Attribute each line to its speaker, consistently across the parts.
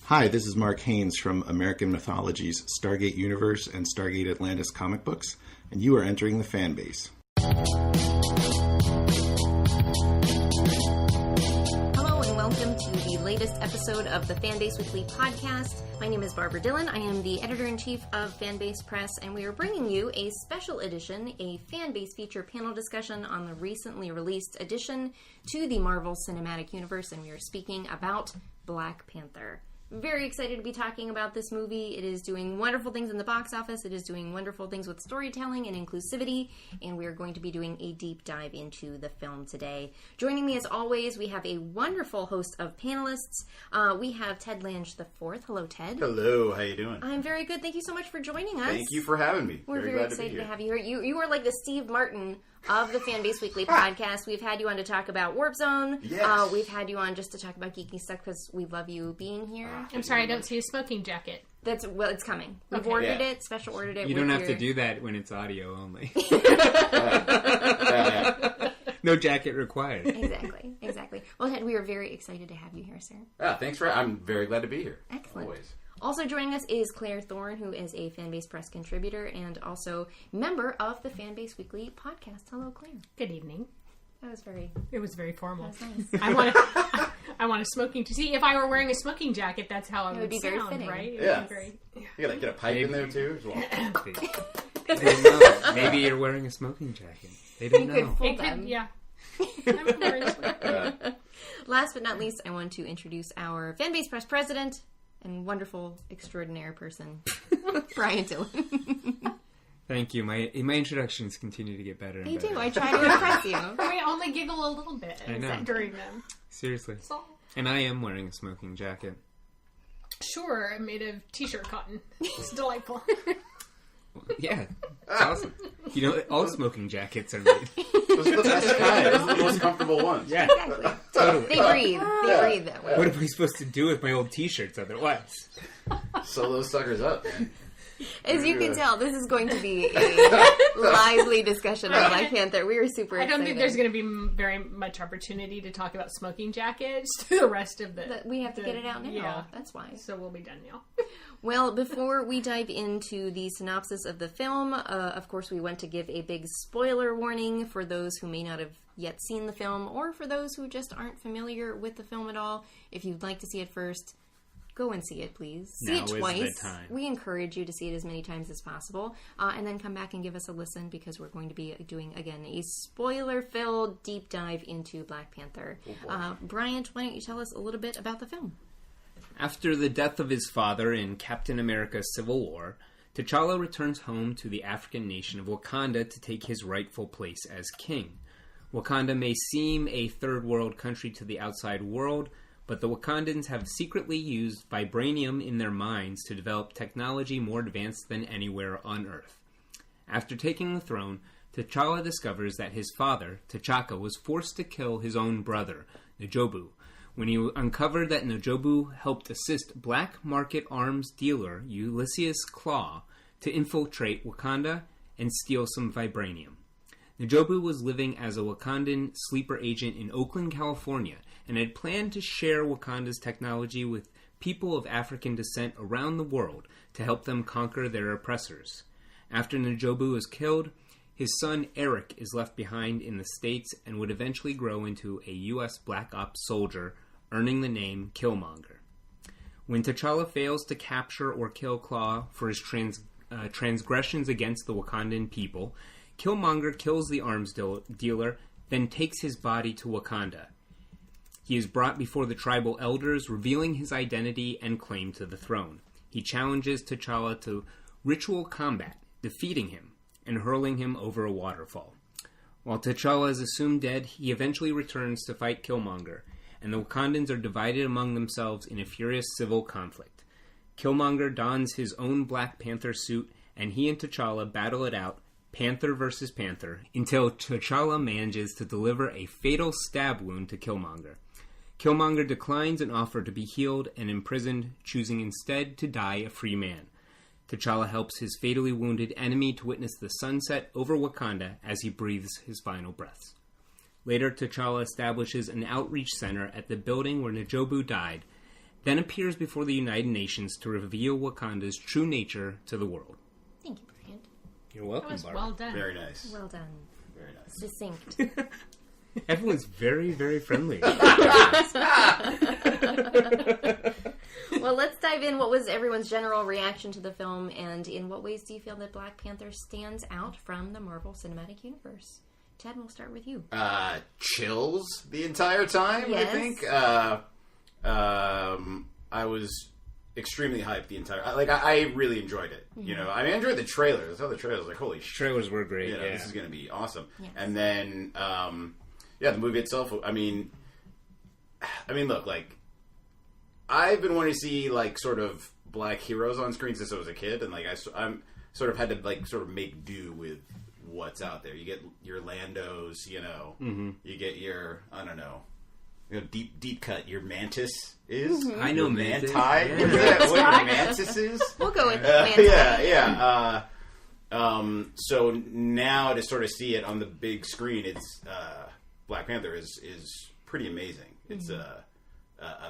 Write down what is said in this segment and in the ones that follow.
Speaker 1: Hi, this is Mark Haynes from American Mythology's Stargate Universe and Stargate Atlantis comic books, and you are entering the Fanbase.
Speaker 2: Hello and welcome to the latest episode of the Fanbase Weekly podcast. My name is Barbra Dillon. I am the editor-in-chief of Fanbase Press, and we are bringing you a special edition, a Fanbase Feature panel discussion on the recently released addition to the Marvel Cinematic Universe, and we are speaking about Black Panther. Very excited to be talking about this movie. It is doing wonderful things in the box office. It is doing wonderful things with storytelling and inclusivity, and we are going to be doing a deep dive into the film today. Joining me as always, we have a wonderful host of panelists. We have Ted Lange IV. Hello, Ted.
Speaker 3: Hello, how you doing?
Speaker 2: I'm very good. Thank you so much for joining us.
Speaker 3: Thank you for having me.
Speaker 2: We're very excited to have you here. You are like the Steve Martin of the Fanbase Weekly podcast. We've had you on to talk about Warp Zone.
Speaker 3: Yes.
Speaker 2: We've had you on just to talk about geeky stuff because we love you being here.
Speaker 4: I'm sorry, I don't see a smoking jacket.
Speaker 2: It's coming. We've ordered it, special ordered it.
Speaker 5: You don't have to do that when it's audio only. No jacket required.
Speaker 2: Exactly. Well, Ted, we are very excited to have you here, sir.
Speaker 3: Thanks I'm very glad to be here.
Speaker 2: Excellent.
Speaker 3: Always.
Speaker 2: Also joining us is Claire Thorne, who is a Fanbase Press contributor and also member of the Fanbase Weekly podcast. Hello, Claire.
Speaker 4: Good evening.
Speaker 2: It
Speaker 4: was very formal.
Speaker 2: That was nice.
Speaker 4: I want a smoking to see if I were wearing a smoking jacket. That's how I would
Speaker 2: be
Speaker 4: sound,
Speaker 2: very fitting,
Speaker 4: right?
Speaker 3: Yeah.
Speaker 4: Yeah.
Speaker 3: You gotta get a pipe in there too as well.
Speaker 5: They don't know. Maybe you're wearing a smoking jacket. They don't know.
Speaker 2: Fool them.
Speaker 4: Yeah. I'm wearing a smoking
Speaker 2: Last but not least, I want to introduce our Fanbase Press president and wonderful, extraordinary person, Bryant Dillon.
Speaker 5: Thank you. My introductions continue to get better and
Speaker 2: They
Speaker 5: better.
Speaker 2: do. I try to impress you.
Speaker 4: I only giggle a little bit
Speaker 5: I know.
Speaker 4: during them.
Speaker 5: Seriously.
Speaker 4: So,
Speaker 5: And I am wearing a smoking jacket.
Speaker 4: sure, I'm made of t-shirt cotton. It's delightful.
Speaker 5: Yeah, it's awesome. You know, all smoking jackets are made.
Speaker 3: Those are the best kind. Those are the most comfortable ones.
Speaker 5: Yeah,
Speaker 2: Exactly.
Speaker 5: totally.
Speaker 2: They breathe that way.
Speaker 5: What am I supposed to do with my old t-shirts otherwise?
Speaker 3: Sew those suckers up, man.
Speaker 2: As you can tell, this is going to be a lively discussion on Black Panther. We are super
Speaker 4: I
Speaker 2: excited.
Speaker 4: don't think there's going to be very much opportunity to talk about smoking jackets through the rest of the...
Speaker 2: We have to get it out now.
Speaker 4: Yeah.
Speaker 2: That's why.
Speaker 4: So we'll be done now.
Speaker 2: Well, before we dive into the synopsis of the film, of course, we want to give a big spoiler warning for those who may not have yet seen the film, or for those who just aren't familiar with the film at all. If you'd like to see it first, go and see it, please. See
Speaker 5: Now
Speaker 2: it
Speaker 5: is
Speaker 2: twice.
Speaker 5: the time.
Speaker 2: We encourage you to see it as many times as possible, and then come back and give us a listen, because we're going to be doing, again, a spoiler-filled deep dive into Black Panther. Bryant, why don't you tell us a little bit about the film?
Speaker 5: After the death of his father in Captain America's Civil War, T'Challa returns home to the African nation of Wakanda to take his rightful place as king. Wakanda may seem a third world country to the outside world, but the Wakandans have secretly used vibranium in their minds to develop technology more advanced than anywhere on Earth. After taking the throne, T'Challa discovers that his father, T'Chaka, was forced to kill his own brother, N'Jobu. When he uncovered that N'Jobu helped assist black market arms dealer Ulysses Claw to infiltrate Wakanda and steal some vibranium. N'Jobu was living as a Wakandan sleeper agent in Oakland, California, and had planned to share Wakanda's technology with people of African descent around the world to help them conquer their oppressors. After N'Jobu is killed, his son Eric is left behind in the States and would eventually grow into a U.S. Black Ops soldier, earning the name Killmonger. When T'Challa fails to capture or kill Claw for his transgressions against the Wakandan people, Killmonger kills the arms dealer, then takes his body to Wakanda. He is brought before the tribal elders, revealing his identity and claim to the throne. He challenges T'Challa to ritual combat, defeating him and hurling him over a waterfall. While T'Challa is assumed dead, he eventually returns to fight Killmonger, and the Wakandans are divided among themselves in a furious civil conflict. Killmonger dons his own Black Panther suit, and he and T'Challa battle it out, Panther versus Panther, until T'Challa manages to deliver a fatal stab wound to Killmonger. Killmonger declines an offer to be healed and imprisoned, choosing instead to die a free man. T'Challa helps his fatally wounded enemy to witness the sunset over Wakanda as he breathes his final breaths. Later, T'Challa establishes an outreach center at the building where N'Jobu died, then appears before the United Nations to reveal Wakanda's true nature to the world.
Speaker 2: Thank you, Bryant.
Speaker 5: You're
Speaker 4: That
Speaker 5: welcome,
Speaker 4: was
Speaker 5: Barbara.
Speaker 4: well done.
Speaker 3: Very nice.
Speaker 2: Well done.
Speaker 3: Very nice.
Speaker 2: Succinct.
Speaker 5: Everyone's very, very friendly.
Speaker 2: Well, let's dive in. What was everyone's general reaction to the film, and in what ways do you feel that Black Panther stands out from the Marvel Cinematic Universe? Ted, we'll start with you.
Speaker 3: Chills the entire time,
Speaker 2: Yes.
Speaker 3: I think. I was extremely hyped the entire... I really enjoyed it. You know, I enjoyed the trailers. I saw the trailers. I was like, holy shit.
Speaker 5: Trailers were great,
Speaker 3: You know,
Speaker 5: yeah.
Speaker 3: this is going to be awesome.
Speaker 2: Yes.
Speaker 3: And then, the movie itself, I mean, look, like, I've been wanting to see, like, sort of black heroes on screen since I was a kid, and, like, I'm sort of had to, like, sort of make do with what's out there. You get your Landos, you know, you get your, I don't know, deep cut, your Mantis is.
Speaker 5: I know
Speaker 3: Your
Speaker 5: Mantis.
Speaker 3: Manti.
Speaker 5: Yeah.
Speaker 3: What is that? What your Mantis is?
Speaker 2: We'll go with Manti.
Speaker 3: Yeah. So now to sort of see it on the big screen, it's Black Panther is pretty amazing. It's a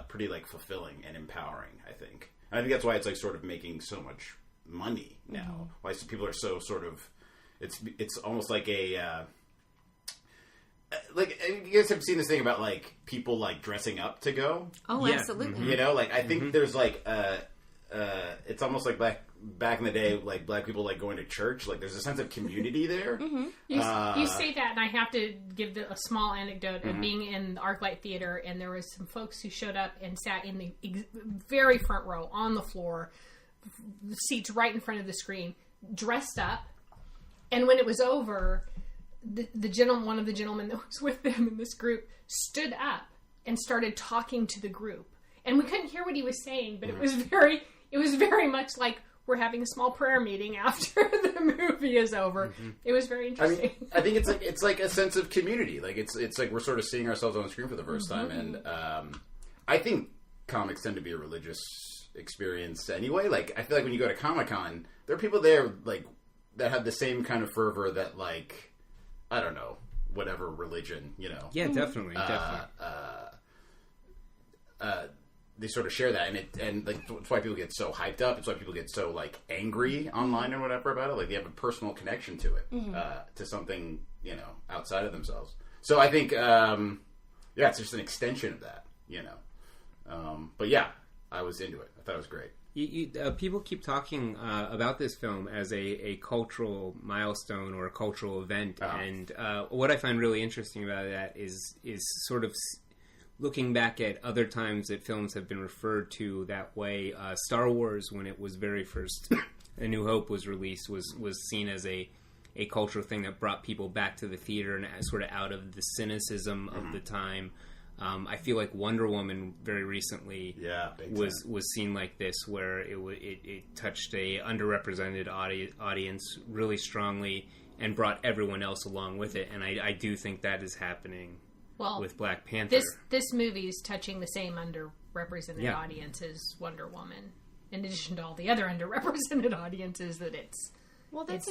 Speaker 3: pretty like fulfilling and empowering, I think. And I think that's why it's like sort of making so much money now. Why people are so sort of it's almost like a like you guys have seen this thing about like people like dressing up to go.
Speaker 2: Oh,
Speaker 5: Yeah.
Speaker 2: absolutely.
Speaker 3: You know, like I think there's like it's almost like back in the day, like black people like going to church. Like there's a sense of community there.
Speaker 4: You say that, and I have to give a small anecdote of being in the ArcLight Theater, and there was some folks who showed up and sat in the very front row on the floor, seats right in front of the screen, dressed up. And when it was over, one of the gentlemen that was with them in this group stood up and started talking to the group. And we couldn't hear what he was saying, but it was very much like we're having a small prayer meeting after the movie is over. It was very interesting.
Speaker 3: I think it's like a sense of community. Like it's like we're sort of seeing ourselves on the screen for the first time, and I think comics tend to be a religious experience anyway. Like I feel like when you go to Comic-Con, there are people there like that have the same kind of fervor that like I don't know whatever religion
Speaker 5: Yeah, definitely.
Speaker 3: they sort of share that, and like it's why people get so hyped up. It's why people get so like angry online and whatever about it. Like they have a personal connection to it, to something outside of themselves. So I think it's just an extension of that, But yeah, I was into it. I thought it was great.
Speaker 5: People keep talking about this film as a cultural milestone or a cultural event, and what I find really interesting about that is sort of looking back at other times that films have been referred to that way. Star Wars, when it was very first, A New Hope was released, was seen as a cultural thing that brought people back to the theater and sort of out of the cynicism of the time. I feel like Wonder Woman very recently was seen like this, where it touched a underrepresented audience really strongly and brought everyone else along with it. And I do think that is happening with Black Panther.
Speaker 4: This movie is touching the same underrepresented audience as Wonder Woman, in addition to all the other underrepresented audiences that it's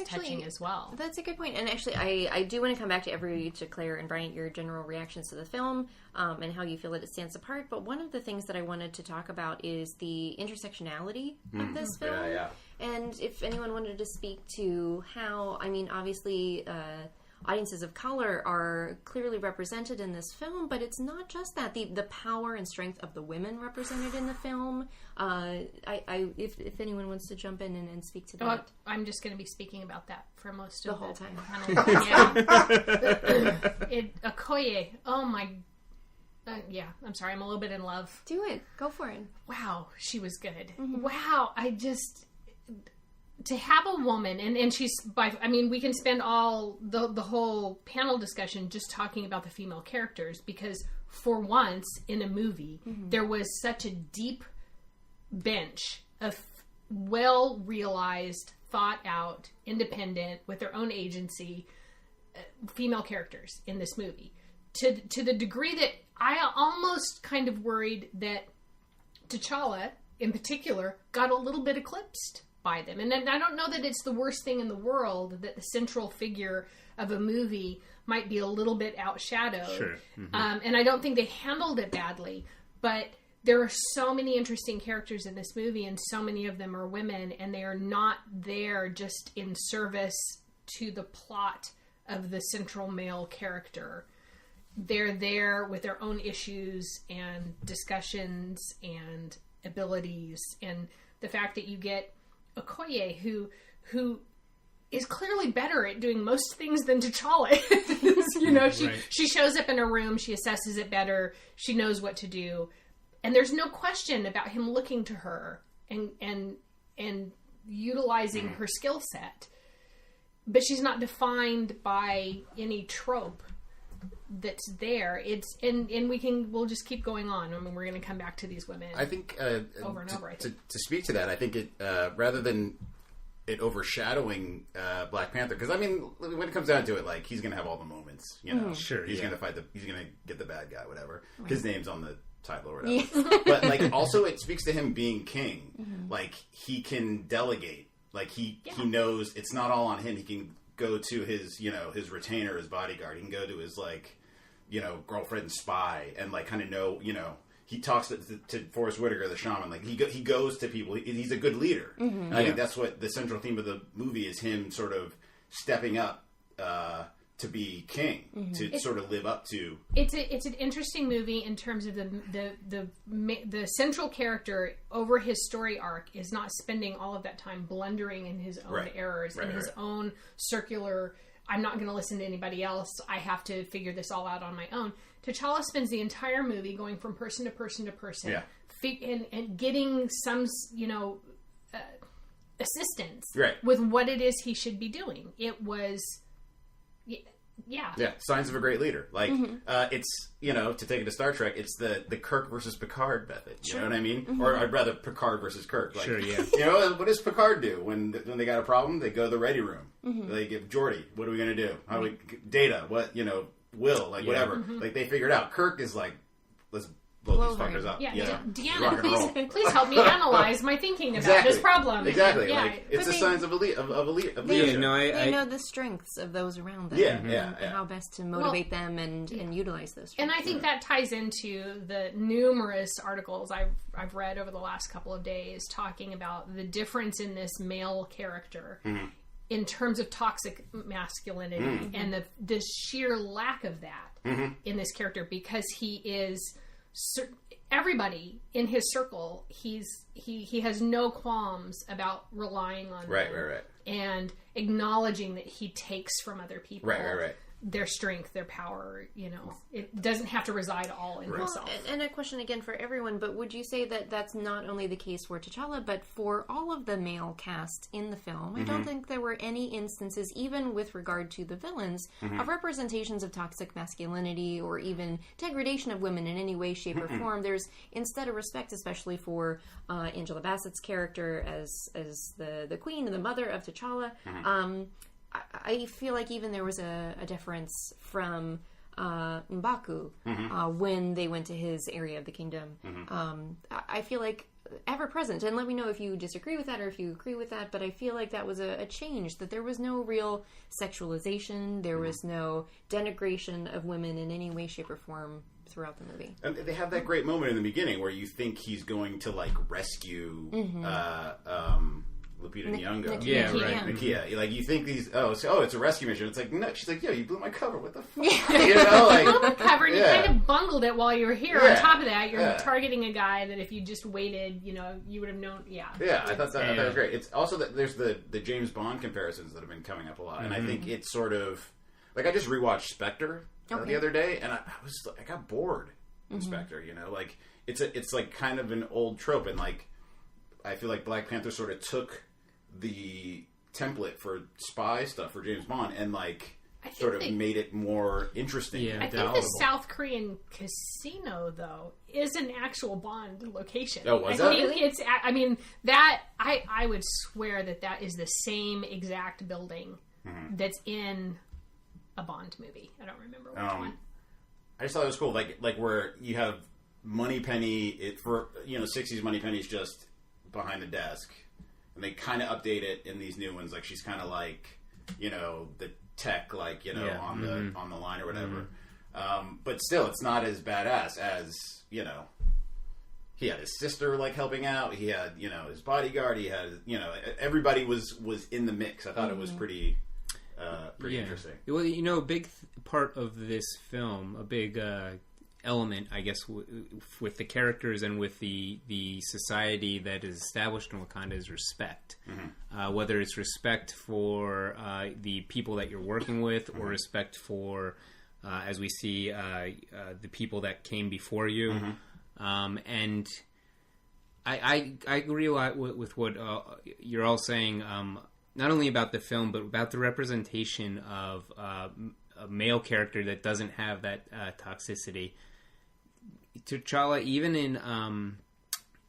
Speaker 4: touching as well.
Speaker 2: That's a good point. And actually, I do want to come back to Claire and Bryant, your general reactions to the film and how you feel that it stands apart. But one of the things that I wanted to talk about is the intersectionality of this film.
Speaker 3: Yeah.
Speaker 2: And if anyone wanted to speak to how, obviously, audiences of color are clearly represented in this film, but it's not just that. The power and strength of the women represented in the film. If anyone wants to jump in and speak to that.
Speaker 4: I'm just going to be speaking about that for most
Speaker 2: the
Speaker 4: of
Speaker 2: whole time.
Speaker 4: Okoye. Oh my. I'm sorry. I'm a little bit in love.
Speaker 2: Do it. Go for it.
Speaker 4: Wow, she was good. Wow, to have a woman, and she's we can spend all the whole panel discussion just talking about the female characters, because for once in a movie there was such a deep bench of well realized, thought out, independent, with their own agency female characters in this movie, to the degree that I almost kind of worried that T'Challa in particular got a little bit eclipsed by them. And I don't know that it's the worst thing in the world that the central figure of a movie might be a little bit outshadowed.
Speaker 5: Sure.
Speaker 4: And I don't think they handled it badly. But there are so many interesting characters in this movie, and so many of them are women, and they are not there just in service to the plot of the central male character. They're there with their own issues and discussions and abilities, and the fact that you get Okoye, who is clearly better at doing most things than T'Challa. She shows up in a room, she assesses it better, she knows what to do. And there's no question about him looking to her and utilizing her skill set. But she's not defined by any trope that's there. We'll just keep going on. I mean, we're going to come back to these women.
Speaker 3: I think
Speaker 4: over and over. I think
Speaker 3: to speak to that, I think it rather than it overshadowing Black Panther, because I mean, when it comes down to it, like, he's going to have all the moments.
Speaker 5: Sure,
Speaker 3: he's going to fight he's going to get the bad guy, whatever. Right. His name's on the title or whatever. But like, also, it speaks to him being king. Like, he can delegate. Like, he knows it's not all on him. He can go to his his retainer, his bodyguard. He can go to his girlfriend and spy, and like kind of know he talks to Forrest Whitaker, the shaman. Like, he goes to people. He's a good leader. And I think that's what the central theme of the movie is: him sort of stepping up to be king, to sort of live up to.
Speaker 4: It's an interesting movie in terms of the central character over his story arc is not spending all of that time blundering in his own errors and his own circular. I'm not going to listen to anybody else. I have to figure this all out on my own. T'Challa spends the entire movie going from person to person to person, and getting some assistance with what it is he should be doing. It was. Yeah,
Speaker 3: signs of a great leader. Like, it's, to take it to Star Trek, it's the Kirk versus Picard method. You know what I mean? Or I'd rather Picard versus Kirk. Like, what does Picard do when they got a problem? They go to the ready room. They give Geordi, what are we going to do? How do we Data? What Will? Like, whatever. Like, they figure it out. Kirk is like, let's blow these fuckers up.
Speaker 4: Deanna, please help me analyze my thinking about this problem.
Speaker 3: Exactly. Yeah. Like, it's the signs of leadership.
Speaker 2: They know the strengths of those around them.
Speaker 3: And
Speaker 2: how best to motivate them and utilize those strengths.
Speaker 4: And I think that ties into the numerous articles I've read over the last couple of days talking about the difference in this male character in terms of toxic masculinity and the sheer lack of that in this character, because he is... everybody in his circle, he has no qualms about relying on them and acknowledging that he takes from other people their strength, their power. It doesn't have to reside all in himself.
Speaker 2: And a question again for everyone, but would you say that that's not only the case for T'Challa, but for all of the male cast in the film? I don't think there were any instances, even with regard to the villains, of representations of toxic masculinity or even degradation of women in any way, shape, or form. There's instead a respect, especially for Angela Bassett's character as the queen and the mother of T'Challa. I feel like even there was a difference from M'Baku when they went to his area of the kingdom. I feel like ever present, and let me know if you disagree with that or if you agree with that, but I feel like that was a change, that there was no real sexualization, there was no denigration of women in any way, shape, or form throughout the movie.
Speaker 3: And they have that great moment in the beginning where you think he's going to like rescue Lupita Nyong'o. Nakia. Like, you think these, it's a rescue mission. It's like, no. She's like, yo, you blew my cover. What the fuck? You
Speaker 4: blew my cover, and you kind of bungled it while you were here. On top of that, you're targeting a guy that if you just waited, you would have known.
Speaker 3: I thought that was great. It's also that there's the James Bond comparisons that have been coming up a lot, and I think it's sort of like, I just rewatched Spectre the other day, and I got bored in Spectre. Like, it's like kind of an old trope, and like, I feel like Black Panther sort of took the template for spy stuff for James Bond and like sort of made it more interesting.
Speaker 4: I think the South Korean casino, though, is an actual Bond location.
Speaker 3: Oh, was that?
Speaker 4: I think it's. I mean, that I would swear that is the same exact building that's in a Bond movie. I don't remember which one.
Speaker 3: I just thought it was cool, like where you have Moneypenny. For 60s Moneypenny's just behind the desk. And they kind of update it in these new ones. Like, she's kind of like, the tech, like, on the line or whatever. But still, it's not as badass as, he had his sister like helping out. He had his bodyguard. He had everybody was in the mix. I thought it was pretty interesting.
Speaker 5: Well, a big part of this film, a big element, I guess, with the characters and with the society that is established in Wakanda is respect. Whether it's respect for the people that you're working with, or respect for, as we see, the people that came before you. And I agree a lot with what you're all saying, not only about the film, but about the representation of a male character that doesn't have that toxicity. T'Challa, even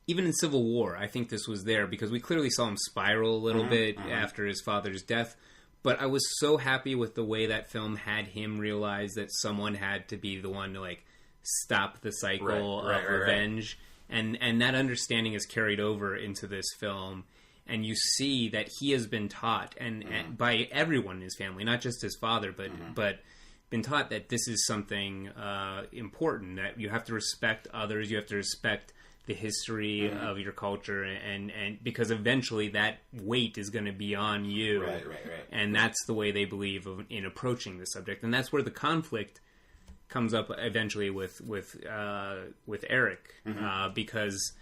Speaker 5: in Civil War, I think this was there, because we clearly saw him spiral a little bit after his father's death. But I was so happy with the way that film had him realize that someone had to be the one to stop the cycle of revenge. And that understanding is carried over into this film. And you see that he has been taught, and by everyone in his family, not just his father, but been taught that this is something important, that you have to respect others, you have to respect the history of your culture, and because eventually that weight is going to be on you.
Speaker 3: Right.
Speaker 5: And that's the way they believe in approaching the subject. And that's where the conflict comes up eventually with Eric, because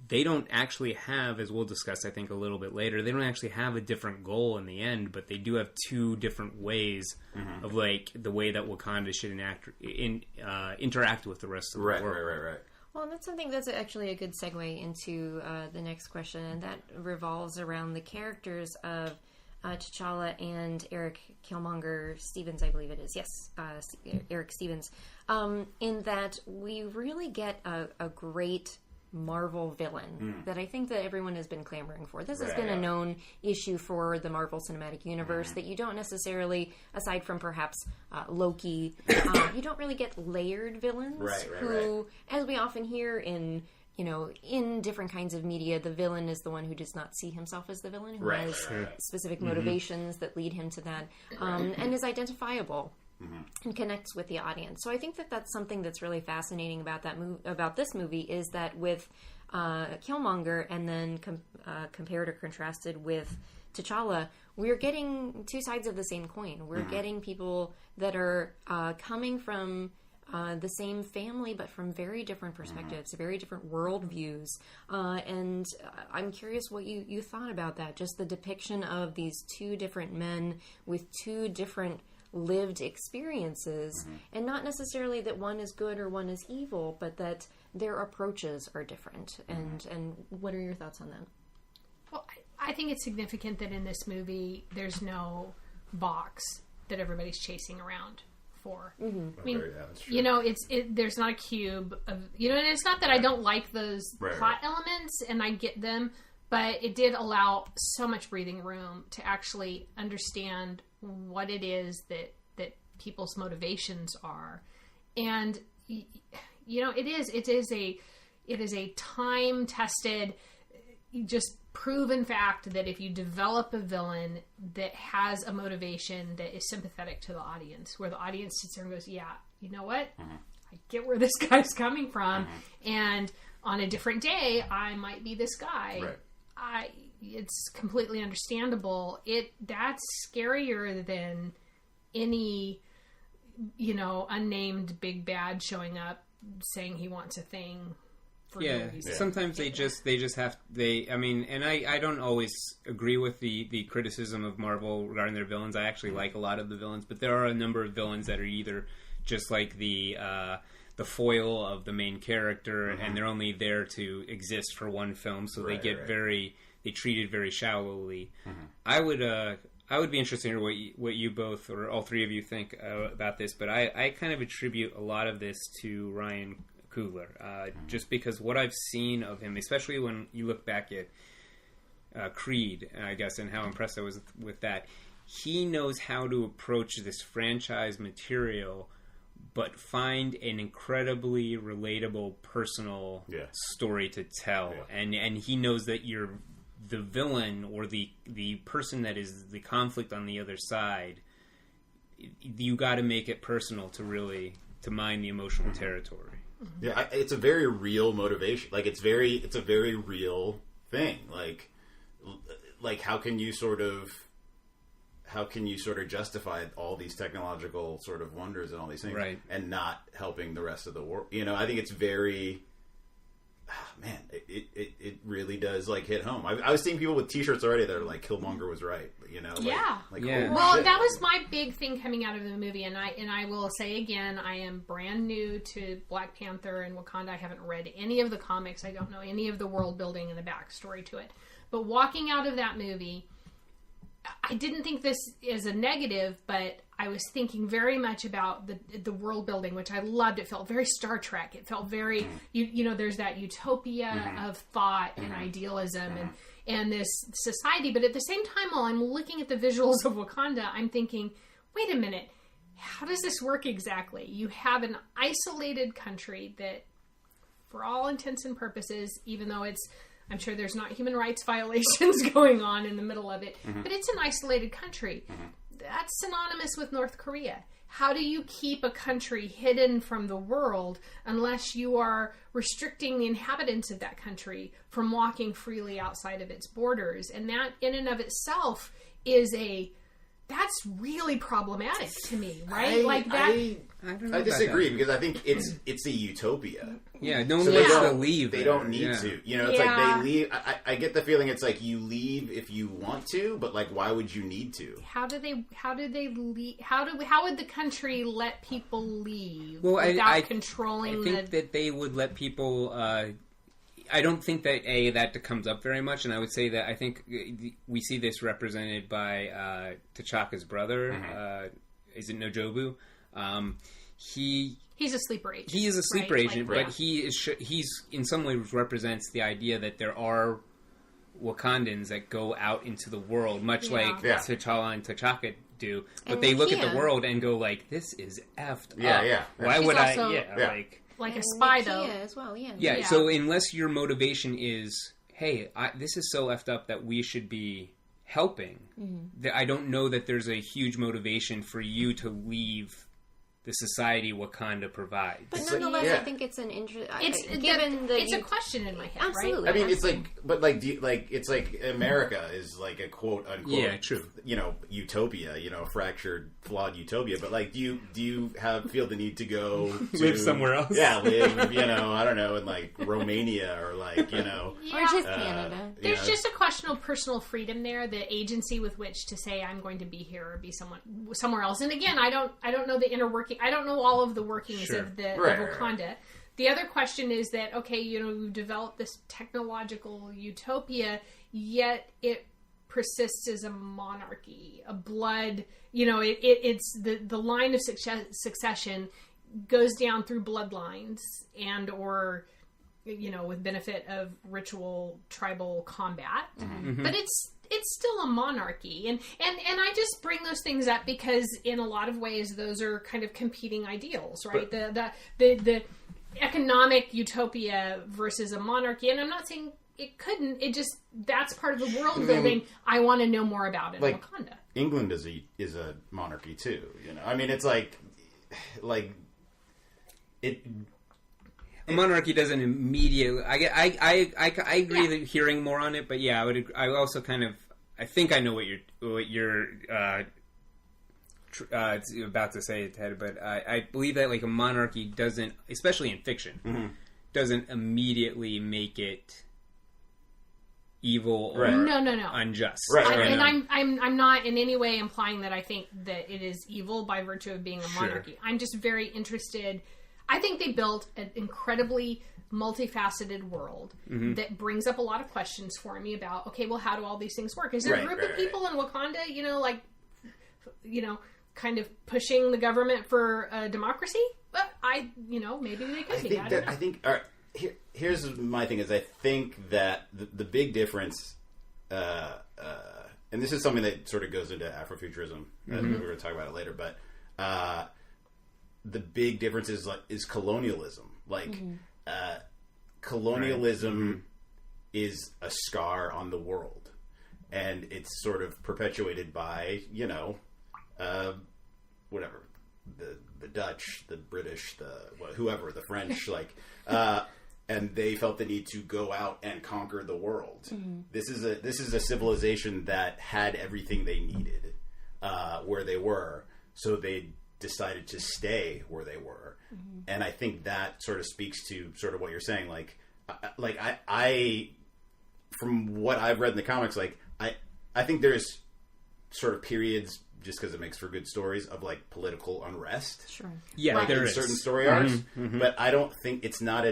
Speaker 5: they don't actually have, as we'll discuss, I think, a little bit later, they don't actually have a different goal in the end, but they do have two different ways of the way that Wakanda should interact with the rest of the world.
Speaker 3: Right.
Speaker 2: Well, and that's something that's actually a good segue into the next question, and that revolves around the characters of T'Challa and Eric Killmonger Stevens, I believe it is. Yes, Eric Stevens. In that we really get a great Marvel villain that I think that everyone has been clamoring for. This has been a known issue for the Marvel Cinematic Universe, that you don't necessarily, aside from perhaps Loki, you don't really get layered villains who, as we often hear in different kinds of media, the villain is the one who does not see himself as the villain, who has specific motivations that lead him to that, and is identifiable. And connects with the audience. So I think that that's something that's really fascinating about about this movie, is that with Killmonger and then compared or contrasted with T'Challa, we're getting two sides of the same coin. We're getting people that are coming from the same family, but from very different perspectives, very different worldviews. And I'm curious what you thought about that, just the depiction of these two different men with two different lived experiences, and not necessarily that one is good or one is evil, but that their approaches are different. And what are your thoughts on that?
Speaker 4: Well, I think it's significant that in this movie there's no box that everybody's chasing around for. I mean, there's not a cube of, and it's not that I don't like those plot elements, and I get them, but it did allow so much breathing room to actually understand what it is that people's motivations are. And it is a time tested, just proven fact that if you develop a villain that has a motivation that is sympathetic to the audience, where the audience sits there and goes, yeah, you know what, I get where this guy's coming from, and on a different day I might be this guy. It's completely understandable. That's scarier than any, unnamed big bad showing up saying he wants a thing for no reason.
Speaker 5: Sometimes they just have, and I don't always agree with the criticism of Marvel regarding their villains. I actually like a lot of the villains, but there are a number of villains that are either just like the foil of the main character, and they're only there to exist for one film, so they get they treated very shallowly. I would be interested in what you both, or all three of you, think about this, but I kind of attribute a lot of this to Ryan Coogler, just because what I've seen of him, especially when you look back at Creed, I guess, and how impressed I was with that, he knows how to approach this franchise material but find an incredibly relatable, personal story to tell. And he knows that you're the villain, or the person that is the conflict on the other side. You got to make it personal to mine the emotional territory.
Speaker 3: Yeah, it's a very real motivation. Like it's a very real thing. Like how can you sort of justify all these technological sort of wonders and all these things,
Speaker 5: right,
Speaker 3: and not helping the rest of the world? You know, I think it's very, man, it really does like hit home. I was seeing people with T-shirts already that are like, "Killmonger was right," you know?
Speaker 4: Yeah.
Speaker 3: Holy
Speaker 4: Well,
Speaker 3: shit.
Speaker 4: that was my big thing coming out of the movie, and I will say again, I am brand new to Black Panther and Wakanda. I haven't read any of the comics. I don't know any of the world building and the backstory to it. But walking out of that movie, I didn't think this is a negative, but I was thinking very much about the world building, which I loved. It felt very Star Trek. It felt very, you know, there's that utopia of thought and idealism and this society. But at the same time, while I'm looking at the visuals of Wakanda, I'm thinking, wait a minute, how does this work exactly? You have an isolated country that, for all intents and purposes, even though I'm sure there's not human rights violations going on in the middle of it, but it's an isolated country. That's synonymous with North Korea. How do you keep a country hidden from the world unless you are restricting the inhabitants of that country from walking freely outside of its borders? And that in and of itself that's really problematic to me, right?
Speaker 5: I don't know
Speaker 3: I disagree
Speaker 5: about
Speaker 3: because I think it's a utopia.
Speaker 5: Yeah, no one
Speaker 3: So
Speaker 5: wants to leave.
Speaker 3: They don't need to. You know, it's like they leave. I get the feeling it's like you leave if you want to, but like, why would you need to?
Speaker 4: How do they leave? How would the country let people leave
Speaker 5: Well,
Speaker 4: controlling?
Speaker 5: I think that they would let people. I don't think that comes up very much, and I would say that I think we see this represented by T'Chaka's brother. Is it Nojobu? He's
Speaker 4: a sleeper agent.
Speaker 5: He is a sleeper agent,
Speaker 3: right.
Speaker 5: but he's in some ways represents the idea that there are Wakandans that go out into the world, much like T'Challa and T'Chaka do, but
Speaker 2: And
Speaker 5: they look at
Speaker 2: Nakia.
Speaker 5: the world and go like, "This is effed up.
Speaker 3: Yeah.
Speaker 5: Why
Speaker 2: She's
Speaker 5: would I?
Speaker 2: also-
Speaker 4: Like a
Speaker 2: And
Speaker 4: spy,
Speaker 2: Nakia
Speaker 4: though.
Speaker 2: as well. Yeah.
Speaker 5: Yeah, so unless your motivation is, hey, this is so effed up that we should be helping, I don't know that there's a huge motivation for you to leave the society Wakanda provides.
Speaker 2: But nonetheless, I think it's an interest. It's
Speaker 4: a question in my head,
Speaker 2: absolutely.
Speaker 4: right?
Speaker 3: I mean, it's like, but like, it's like America is like a quote unquote,
Speaker 5: true,
Speaker 3: you know, utopia, you know, fractured, flawed utopia. But like, do you feel the need to go to,
Speaker 5: live somewhere else?
Speaker 3: Yeah, live, you know, I don't know, in like Romania or like, you know,
Speaker 2: or just Canada.
Speaker 4: There's just a question of personal freedom there, the agency with which to say I'm going to be here or be somewhere else. And again, I don't know the inner working. I don't know all of the workings of Wakanda. The other question is that, okay, you know, we've developed this technological utopia, yet it persists as a monarchy, a blood, you know, it's the line of succession goes down through bloodlines and or, you know, with benefit of ritual tribal combat. But it's still a monarchy, and I just bring those things up because in a lot of ways those are kind of competing ideals, right? The economic utopia versus a monarchy, and I'm not saying it couldn't. It just that's part of the world building. I want to know more about in Wakanda.
Speaker 3: England is a monarchy too. You know, I mean, it's like it.
Speaker 5: A monarchy doesn't immediately. I agree that hearing more on it, but yeah, I also kind of. I think I know what you're about to say, Ted, but I believe that like a monarchy doesn't, especially in fiction, doesn't immediately make it evil or unjust.
Speaker 4: And I'm not in any way implying that I think that it is evil by virtue of being a monarchy. I'm just very interested. I think they built an incredibly multifaceted world that brings up a lot of questions for me about, okay, well, how do all these things work? Is there a group of people in Wakanda, you know, like, you know, kind of pushing the government for democracy? Well, maybe they could be.
Speaker 3: I think all right, here's my thing is I think that the big difference, and this is something that sort of goes into Afrofuturism, we're going to talk about it later, but the big difference is colonialism. Like, colonialism is a scar on the world, and it's sort of perpetuated by, you know, whatever, the Dutch, the British, whoever, the French, and they felt the need to go out and conquer the world. This is a civilization that had everything they needed where they were, so they decided to stay where they were. And I think that sort of speaks to sort of what you're saying. I from what I've read in the comics, I think there's sort of periods, just because it makes for good stories, of political unrest.
Speaker 2: Sure.
Speaker 5: Yeah, there
Speaker 3: in
Speaker 5: is
Speaker 3: certain story arcs, but I don't think it's not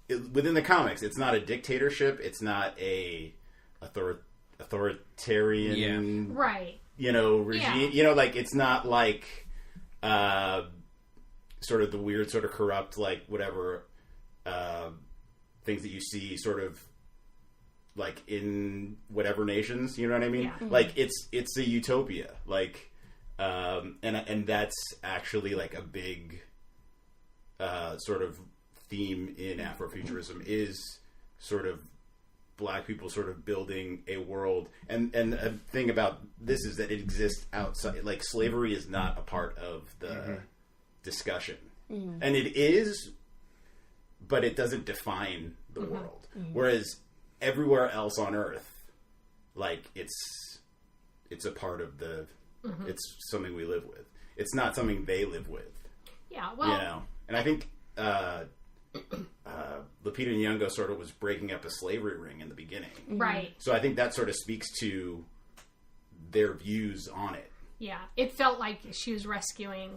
Speaker 3: within the comics. It's not a dictatorship. It's not a authoritarian,
Speaker 4: right?
Speaker 3: Regime.
Speaker 4: Yeah.
Speaker 3: It's not like sort of the weird, sort of corrupt, whatever things that you see, sort of in whatever nations. You know what I mean? Yeah. It's a utopia. And that's actually a big sort of theme in Afrofuturism, is sort of Black people sort of building a world. And a thing about this is that it exists outside. Slavery is not a part of the discussion, and it is, but it doesn't define the world. Whereas everywhere else on Earth, it's a part of the. It's something we live with. It's not something they live with.
Speaker 4: Yeah, well,
Speaker 3: and I think Lupita Nyong'o sort of was breaking up a slavery ring in the beginning,
Speaker 4: right?
Speaker 3: So I think that sort of speaks to their views on it.
Speaker 4: Yeah, it felt like she was rescuing,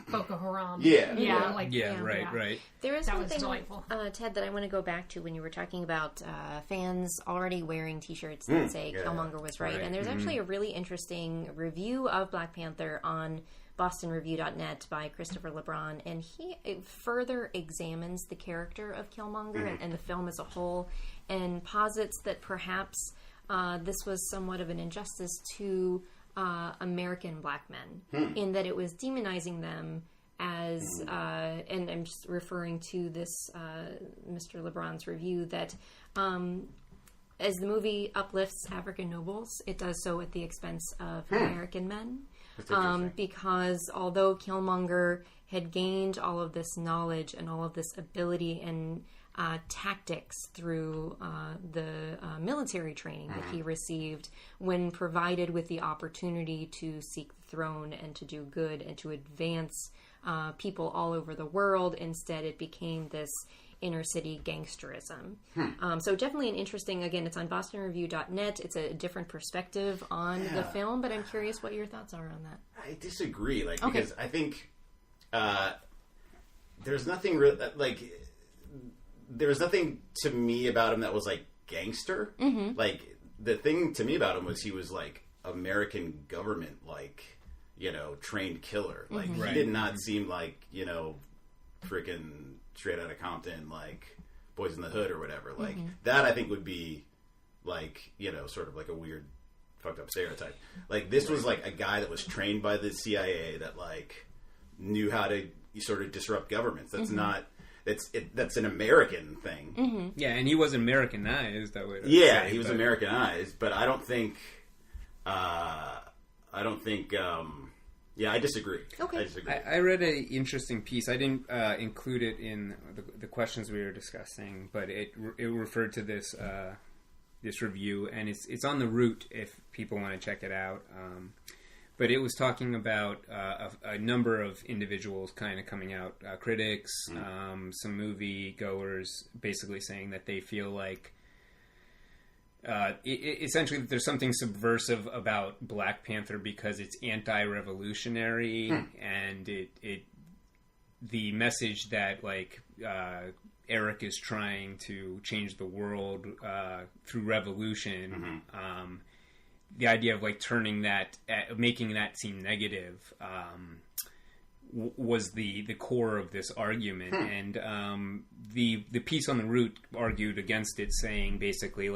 Speaker 4: Boko Haram.
Speaker 5: Right.
Speaker 2: There is
Speaker 4: that
Speaker 2: one
Speaker 4: was
Speaker 2: thing,
Speaker 4: delightful.
Speaker 2: Ted, that I want to go back to when you were talking about fans already wearing T-shirts that say Killmonger was right. And there's actually a really interesting review of Black Panther on BostonReview.net by Christopher LeBron, and he further examines the character of Killmonger and the film as a whole, and posits that perhaps this was somewhat of an injustice to American Black men, in that it was demonizing them as, and I'm just referring to this Mr. LeBron's review, that as the movie uplifts African nobles, it does so at the expense of American men. Because although Killmonger had gained all of this knowledge and all of this ability and tactics through the military training that he received, when provided with the opportunity to seek the throne and to do good and to advance people all over the world, instead it became this inner city gangsterism. So definitely an interesting, again, it's on bostonreview.net. It's a different perspective on the film, but I'm curious what your thoughts are on that.
Speaker 3: I disagree, because I think there's nothing real, there was nothing to me about him that was gangster. The thing to me about him was he was American government, trained killer. He did not seem freaking straight out of Compton, Boys in the Hood or whatever. That I think would be sort of a weird fucked up stereotype. This was a guy that was trained by the CIA that knew how to sort of disrupt governments. That's not. That's an American thing.
Speaker 5: Yeah, and he was Americanized.
Speaker 3: He was Americanized, but I don't think. Yeah, I disagree.
Speaker 2: Okay.
Speaker 3: I disagree.
Speaker 5: I read an interesting piece. I didn't include it in the questions we were discussing, but it referred to this this review, and it's on The Root if people want to check it out. But it was talking about a number of individuals kind of coming out, critics, some movie goers, basically saying that they feel like essentially that there's something subversive about Black Panther because it's anti-revolutionary, and the message that Eric is trying to change the world through revolution. The idea of turning that, making that seem negative, was the core of this argument, and the piece on The Root argued against it, saying basically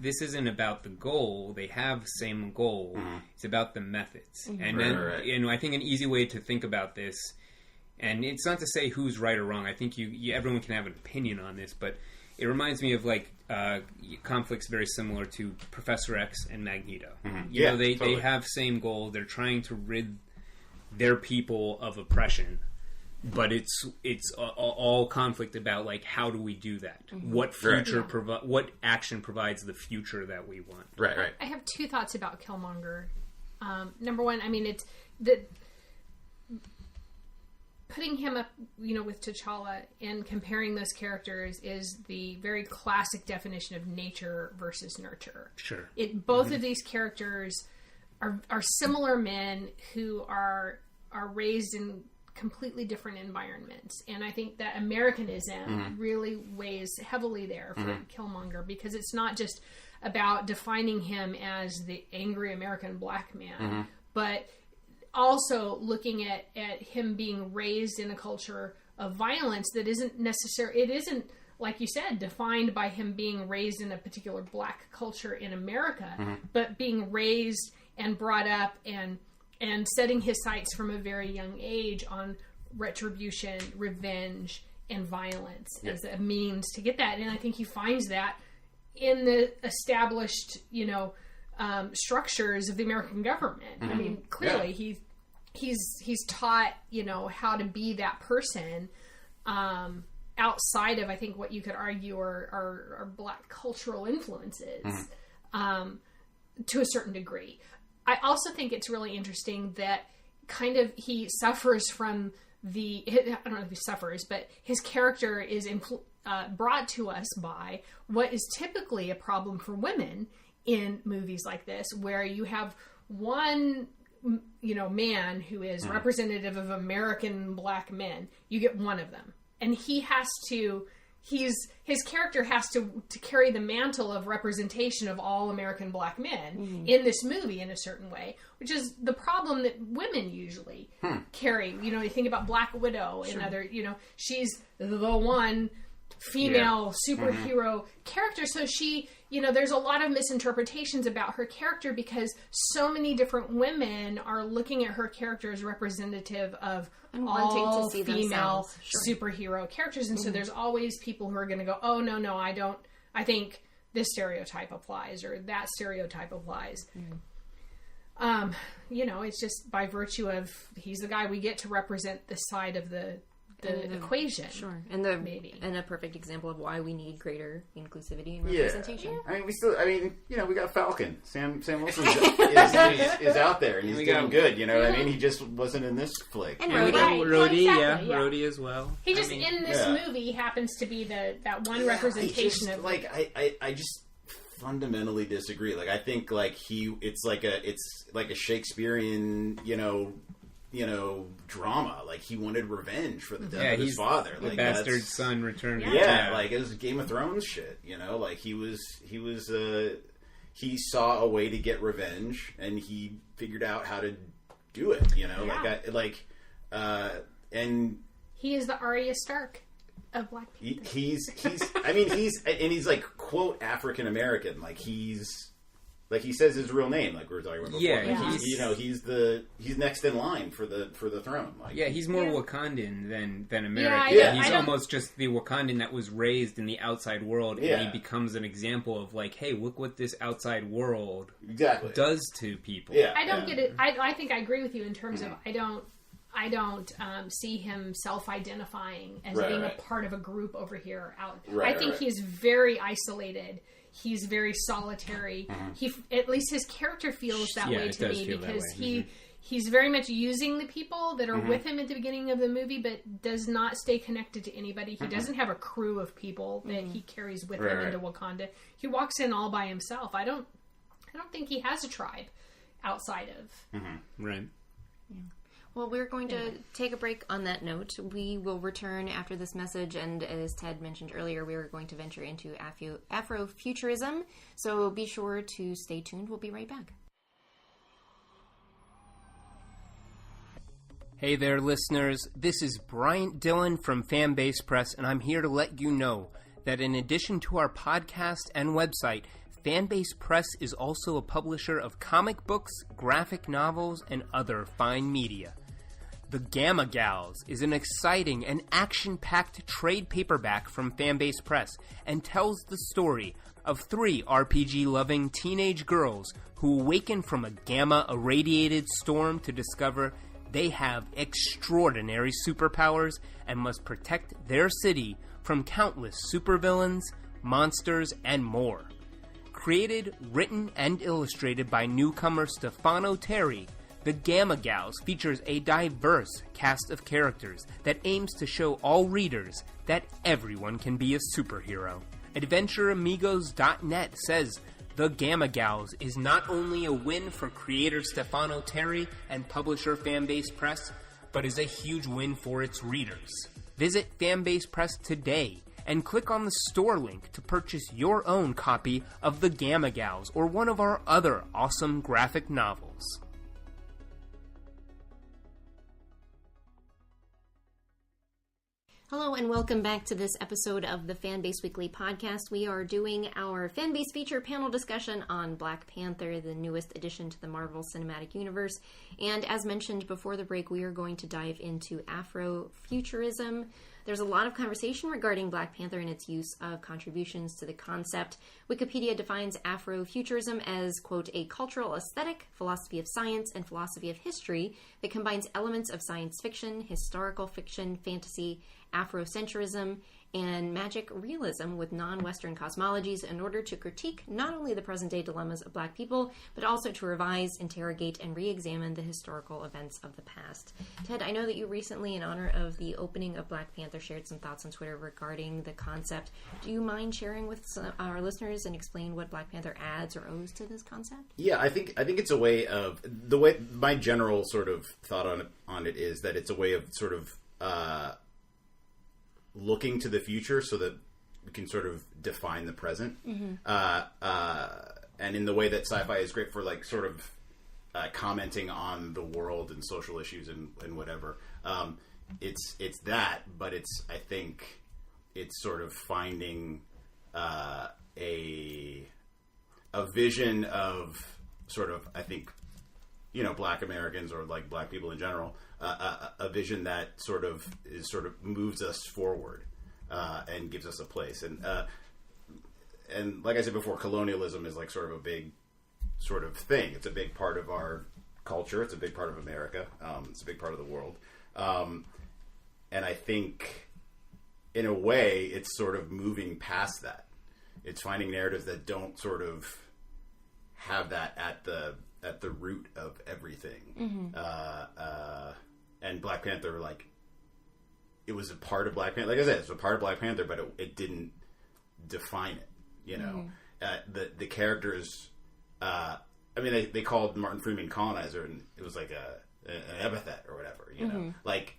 Speaker 5: this isn't about the goal. They have the same goal. It's about the methods, and then I think an easy way to think about this, and it's not to say who's right or wrong. I think everyone can have an opinion on this, but it reminds me of conflicts very similar to Professor X and Magneto. They have same goal. They're trying to rid they're people of oppression. But it's all conflict about, like, how do we do that? What future what action provides the future that we want?
Speaker 3: Right.
Speaker 4: I have two thoughts about Killmonger. Number one, I mean, it's putting him up, with T'Challa and comparing those characters is the very classic definition of nature versus nurture.
Speaker 5: Sure.
Speaker 4: Both of these characters are similar men who are raised in completely different environments, and I think that Americanism really weighs heavily there for Killmonger, because it's not just about defining him as the angry American black man, but also looking at him being raised in a culture of violence that isn't necessarily, it isn't, like you said, defined by him being raised in a particular black culture in America, but being raised and brought up and setting his sights from a very young age on retribution, revenge, and violence as a means to get that. And I think he finds that in the established, structures of the American government. I mean, clearly he's taught, how to be that person outside of, I think, what you could argue are black cultural influences to a certain degree. I also think it's really interesting that kind of he suffers from I don't know if he suffers, but his character is brought to us by what is typically a problem for women in movies like this, where you have one, man who is representative of American black men. You get one of them, and his character has to carry the mantle of representation of all American black men in this movie in a certain way, which is the problem that women usually carry. You think about Black Widow and other, she's the one female superhero character. So she, there's a lot of misinterpretations about her character because so many different women are looking at her character as representative of all female superhero characters. And so there's always people who are going to go, oh, no, I don't. I think this stereotype applies or that stereotype applies. It's just by virtue of he's the guy we get to represent this side of the equation.
Speaker 2: Sure. And a perfect example of why we need greater inclusivity and representation.
Speaker 3: Yeah. I mean, we got Falcon. Sam Wilson is out there and he's doing good, what I mean? He just wasn't in this flick.
Speaker 5: And Rhodey, Rhodey as well.
Speaker 4: He just, in this movie, happens to be that one representation of...
Speaker 3: I just fundamentally disagree. Like, I think, it's like a Shakespearean, drama. Like, he wanted revenge for the death of his father.
Speaker 5: The bastard son returned.
Speaker 3: Like it was Game of Thrones shit. Like he saw a way to get revenge, and he figured out how to do it. And
Speaker 4: he is the Arya Stark of Black Panther.
Speaker 3: He's like, quote, African American. Like he says his real name, like we were talking about before.
Speaker 5: Yeah,
Speaker 3: he's next in line for the throne.
Speaker 5: He's more Wakandan than American. He's almost just the Wakandan that was raised in the outside world, and he becomes an example of like, hey, look what this outside world does to people.
Speaker 3: Yeah,
Speaker 4: I don't get it. I think I agree with you in terms of I don't see him self-identifying as being a part of a group over here. I think he's very isolated. He's very solitary. He, at least his character feels that way to me because he's very much using the people that are with him at the beginning of the movie, but does not stay connected to anybody. He doesn't have a crew of people that he carries with him into Wakanda. He walks in all by himself. I don't think he has a tribe outside of.
Speaker 5: Right.
Speaker 2: Yeah. Well, we're going to take a break on that note. We will return after this message, and as Ted mentioned earlier, we are going to venture into Afrofuturism, so be sure to stay tuned. We'll be right back.
Speaker 5: Hey there, listeners. This is Bryant Dillon from Fanbase Press, and I'm here to let you know that in addition to our podcast and website, Fanbase Press is also a publisher of comic books, graphic novels, and other fine media. The Gamma Gals is an exciting and action-packed trade paperback from Fanbase Press and tells the story of 3 RPG-loving teenage girls who awaken from a gamma-irradiated storm to discover they have extraordinary superpowers and must protect their city from countless supervillains, monsters, and more. Created, written, and illustrated by newcomer Stefano Terri, The Gamma Gals features a diverse cast of characters that aims to show all readers that everyone can be a superhero. AdventureAmigos.net says The Gamma Gals is not only a win for creator Stefano Terri and publisher Fanbase Press, but is a huge win for its readers. Visit Fanbase Press today and click on the store link to purchase your own copy of The Gamma Gals or one of our other awesome graphic novels.
Speaker 2: Hello and welcome back to this episode of the Fanbase Weekly podcast. We are doing our Fanbase Feature panel discussion on Black Panther, the newest addition to the Marvel Cinematic Universe. And as mentioned before the break, we are going to dive into Afrofuturism. There's a lot of conversation regarding Black Panther and its use of contributions to the concept. Wikipedia defines Afrofuturism as, quote, a cultural aesthetic, philosophy of science, and philosophy of history that combines elements of science fiction, historical fiction, fantasy, Afrocentrism, and magic realism with non-Western cosmologies in order to critique not only the present-day dilemmas of Black people, but also to revise, interrogate, and re-examine the historical events of the past. Ted, I know that you recently, in honor of the opening of Black Panther, shared some thoughts on Twitter regarding the concept. Do you mind sharing with our listeners and explain what Black Panther adds or owes to this concept?
Speaker 3: Yeah, I think it's a way of my general sort of thought on it is that it's a way of sort of looking to the future so that we can sort of define the present. Mm-hmm. And in the way that sci-fi is great for like sort of commenting on the world and social issues and whatever. It's that, but I think it's sort of finding a vision of sort of, I think, Black Americans or like Black people in general, a vision that sort of moves us forward and gives us a place. And like I said before, colonialism is like sort of a big sort of thing. It's a big part of our culture. It's a big part of America. It's a big part of the world. And I think, in a way, it's sort of moving past that. It's finding narratives that don't sort of have that at the root of everything. Mm-hmm. And Black Panther, like, it was a part of Black Panther. Like I said, it's a part of Black Panther, but it didn't define it. Mm-hmm. The characters. I mean, they called Martin Freeman colonizer, and it was like an epithet or whatever. Mm-hmm. Like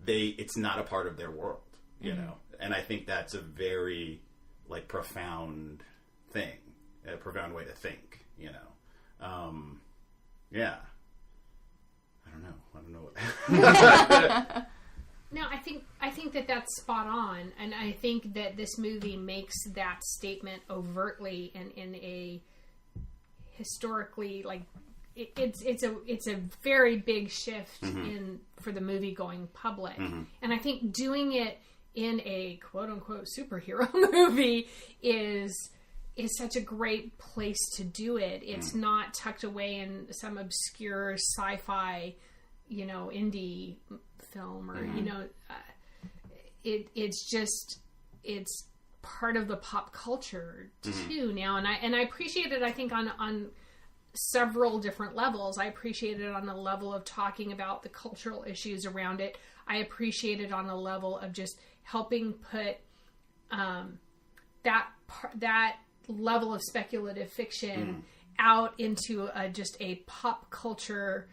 Speaker 3: it's not a part of their world. Mm-hmm. And I think that's a very like profound thing, a profound way to think. Yeah. I don't know what.
Speaker 4: No, I think that that's spot on, and I think that this movie makes that statement overtly and in a historically like it's a very big shift mm-hmm. for the movie going public, mm-hmm. and I think doing it in a quote unquote superhero movie is such a great place to do it. It's not tucked away in some obscure sci-fi, indie film or, it's part of the pop culture too now. And I appreciate it, I think, on several different levels. I appreciate it on the level of talking about the cultural issues around it. I appreciate it on the level of just helping put that level of speculative fiction out into just a pop culture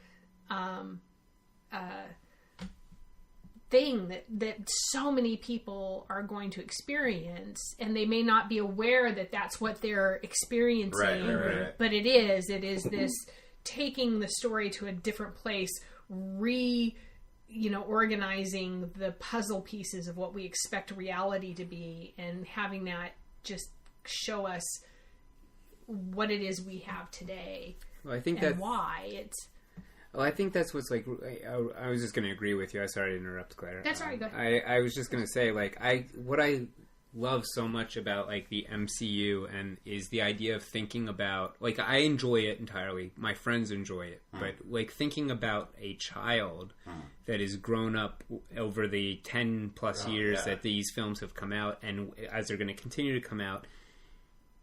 Speaker 4: thing that so many people are going to experience, and they may not be aware that that's what they're experiencing. Right. But it is this taking the story to a different place, organizing the puzzle pieces of what we expect reality to be, and having that just show us what it is we have today. Well, I think and why it's.
Speaker 5: Well, I think that's what's like. I was just going to agree with you. I'm sorry to interrupt, Claire.
Speaker 4: That's all right. Go ahead.
Speaker 5: I was just going to say, like, what I love so much about like the MCU and is the idea of thinking about, like, I enjoy it entirely. My friends enjoy it, but like thinking about a child that is grown up over the 10 plus years that these films have come out, and as they're going to continue to come out,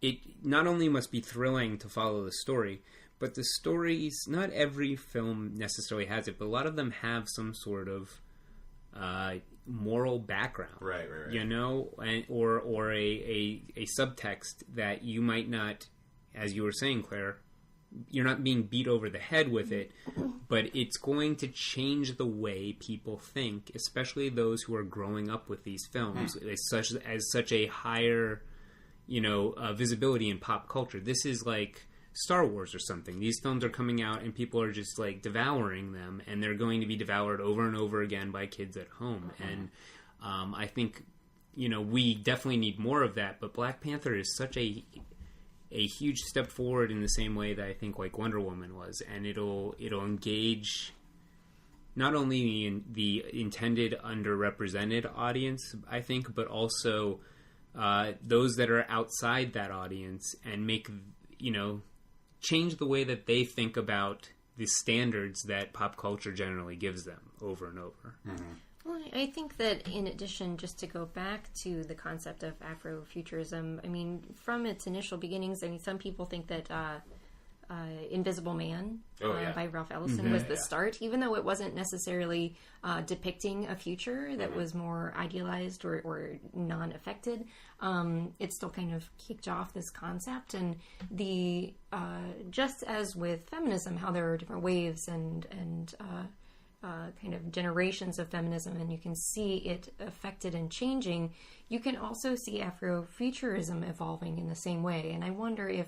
Speaker 5: it not only must be thrilling to follow the story, but the stories, not every film necessarily has it, but a lot of them have some sort of moral background,
Speaker 3: right.
Speaker 5: You know, or a subtext that you might not, as you were saying, Claire, you're not being beat over the head with it, but it's going to change the way people think, especially those who are growing up with these films as such a higher, you know, visibility in pop culture. This is like Star Wars or something. These films are coming out and people are just like devouring them, and they're going to be devoured over and over again by kids at home. And I think, you know, we definitely need more of that, but Black Panther is such a huge step forward in the same way that I think like Wonder Woman was, and it'll engage not only in the intended underrepresented audience, I think, but also those that are outside that audience, and make, you know, change the way that they think about the standards that pop culture generally gives them over and over.
Speaker 2: Well, I think that in addition, just to go back to the concept of Afrofuturism, I mean, from its initial beginnings, I mean, some people think that Invisible Man by Ralph Ellison was the start, even though it wasn't necessarily depicting a future that was more idealized or non-affected. It still kind of kicked off this concept, and the just as with feminism, how there are different waves and kind of generations of feminism, and you can see it affected and changing, you can also see Afrofuturism evolving in the same way. And I wonder if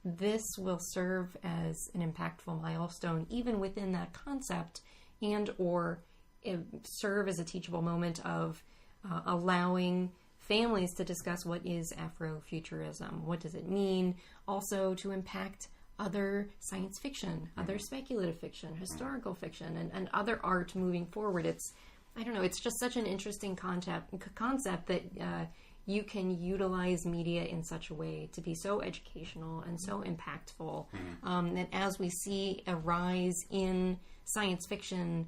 Speaker 2: this will serve as an impactful milestone even within that concept, and or serve as a teachable moment of allowing families to discuss what is Afrofuturism, what does it mean, also to impact other science fiction, other speculative fiction, historical fiction, and other art moving forward. It's, I don't know, it's just such an interesting concept that you can utilize media in such a way to be so educational and so impactful. And as we see a rise in science fiction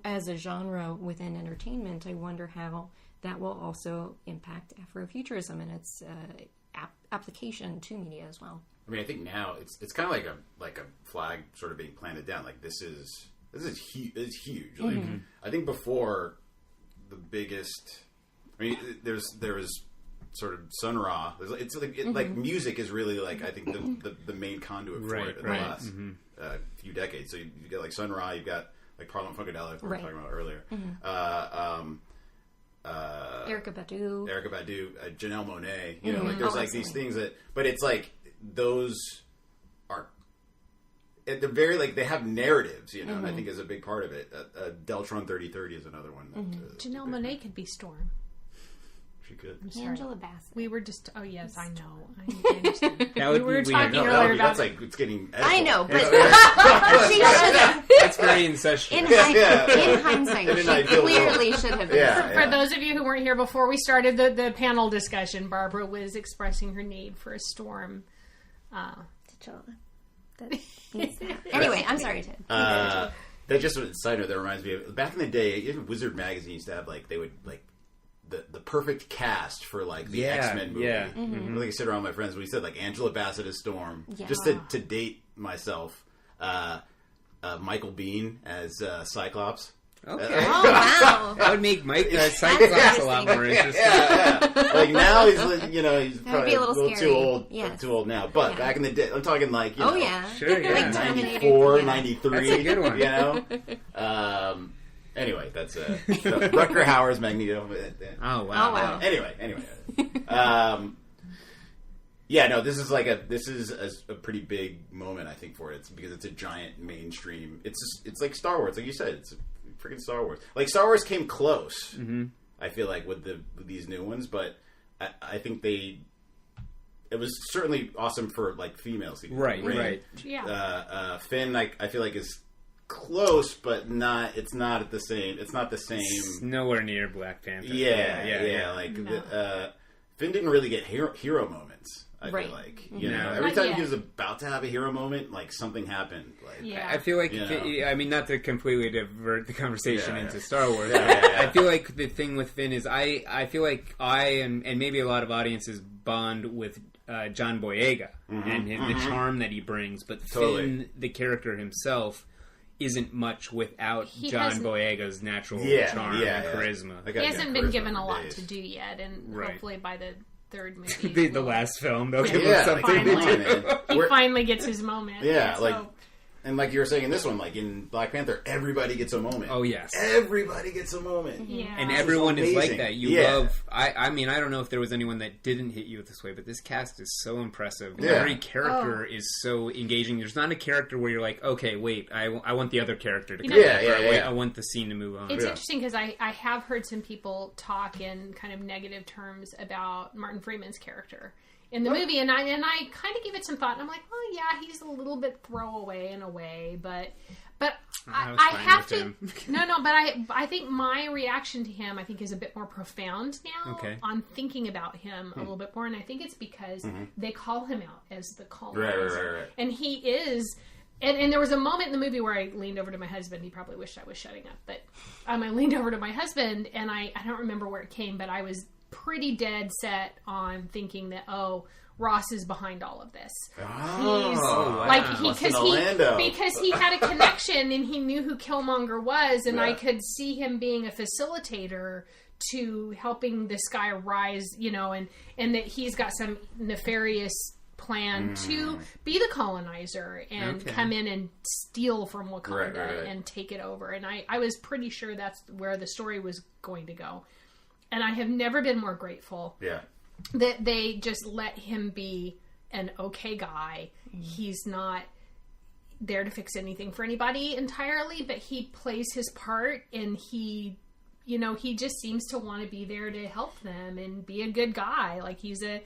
Speaker 2: as a genre within entertainment, I wonder how that will also impact Afrofuturism and its application to media as well.
Speaker 3: I mean, I think now it's kind of like a flag sort of being planted down. Like this is huge. It's huge. Like I think before, the biggest. I mean, there was sort of Sun Ra. It's like like music is really like, I think the main conduit for it in the last few decades. So you get like Sun Ra. You've got like Parliament Funkadelic, we were talking about earlier.
Speaker 2: Erykah Badu,
Speaker 3: Janelle Monáe. You know, like there's like these things that, but it's like those are at the very, like, they have narratives, you know, and I think is a big part of it. Deltron 3030 is another one. That,
Speaker 4: Janelle Monáe could be Storm.
Speaker 3: She could.
Speaker 2: Angela Bassett.
Speaker 4: We were just. Oh yes, I know. I understand.
Speaker 5: That would
Speaker 4: we were
Speaker 5: be
Speaker 4: talking
Speaker 5: weird.
Speaker 4: earlier about.
Speaker 3: That's like it's getting. Edible.
Speaker 2: I know, but she should have.
Speaker 5: That's very incestuous.
Speaker 2: In hindsight, she clearly should have.
Speaker 4: For those of you who weren't here before we started the panel discussion, Barbara was expressing her need for a Storm.
Speaker 2: Anyway, I'm sorry, Ted.
Speaker 3: That just a side note that reminds me of back in the day. Even Wizard magazine used to have like they would like. The perfect cast for like the X-Men movie. I really sit around with my friends. We said like Angela Bassett as Storm, just to date myself. Michael Biehn as Cyclops.
Speaker 5: Okay.
Speaker 2: Oh wow,
Speaker 5: that would make Mike Cyclops a lot more interesting.
Speaker 3: Like now he's probably
Speaker 2: be a little
Speaker 3: too old. Too old now. But back in the day, I'm talking like
Speaker 5: Sure,
Speaker 2: like
Speaker 3: 94, 93.
Speaker 5: That's a good one.
Speaker 3: You know. Anyway, that's Rutger Hauer's Magneto.
Speaker 5: Oh wow!
Speaker 3: Anyway. This is a pretty big moment, I think, for it. It's because it's a giant mainstream. It's like Star Wars, like you said. It's freaking Star Wars. Like Star Wars came close. I feel like with these new ones, but I think it was certainly awesome for like females.
Speaker 5: Right.
Speaker 3: Yeah. Finn, I feel like is close, but not. It's not at the same. It's not the same.
Speaker 5: It's nowhere near Black Panther.
Speaker 3: Yeah. Like Finn didn't really get hero moments. I feel like every time he was about to have a hero moment, like something happened. Like
Speaker 5: I feel like I mean, not to completely divert the conversation into Star Wars. I feel like the thing with Finn is I feel like and maybe a lot of audiences bond with John Boyega and the charm that he brings, but Finn, the character himself, isn't much without John Boyega's natural charm and charisma.
Speaker 4: He hasn't been given a lot to do yet, and hopefully by the third movie,
Speaker 5: the last film, they'll give him something.
Speaker 4: He finally gets his moment.
Speaker 3: And like you were saying in this one, like in Black Panther, everybody gets a moment.
Speaker 5: Oh, yes.
Speaker 3: Everybody gets a moment.
Speaker 4: Yeah.
Speaker 5: And everyone is like that. You love... I mean, I don't know if there was anyone that didn't hit you this way, but this cast is so impressive. Yeah. Every character is so engaging. There's not a character where you're like, okay, wait, I want the other character to come back. I want the scene to move on.
Speaker 4: It's interesting because I have heard some people talk in kind of negative terms about Martin Freeman's character in the movie, and I kind of gave it some thought, and I'm like, well, yeah, he's a little bit throwaway in a way, but I have to but I think my reaction to him, I think, is a bit more profound now on thinking about him a little bit more, and I think it's because they call him out as the colonizer, right. And he is. And there was a moment in the movie where I leaned over to my husband. He probably wished I was shutting up, but I leaned over to my husband, and I don't remember where it came, but I was pretty dead set on thinking that Ross is behind all of this. Because he had a connection and he knew who Killmonger was, and I could see him being a facilitator to helping this guy rise, and that he's got some nefarious plan to be the colonizer and come in and steal from Wakanda and take it over. And I was pretty sure that's where the story was going to go. And I have never been more grateful that they just let him be an okay guy. He's not there to fix anything for anybody entirely, but he plays his part, and he just seems to want to be there to help them and be a good guy. Like he's a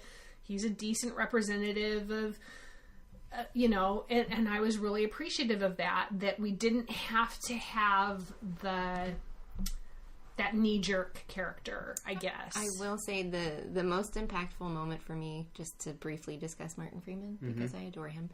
Speaker 4: decent representative of, and I was really appreciative of that we didn't have to have that knee-jerk character, I guess.
Speaker 2: I will say the most impactful moment for me, just to briefly discuss Martin Freeman, because I adore him,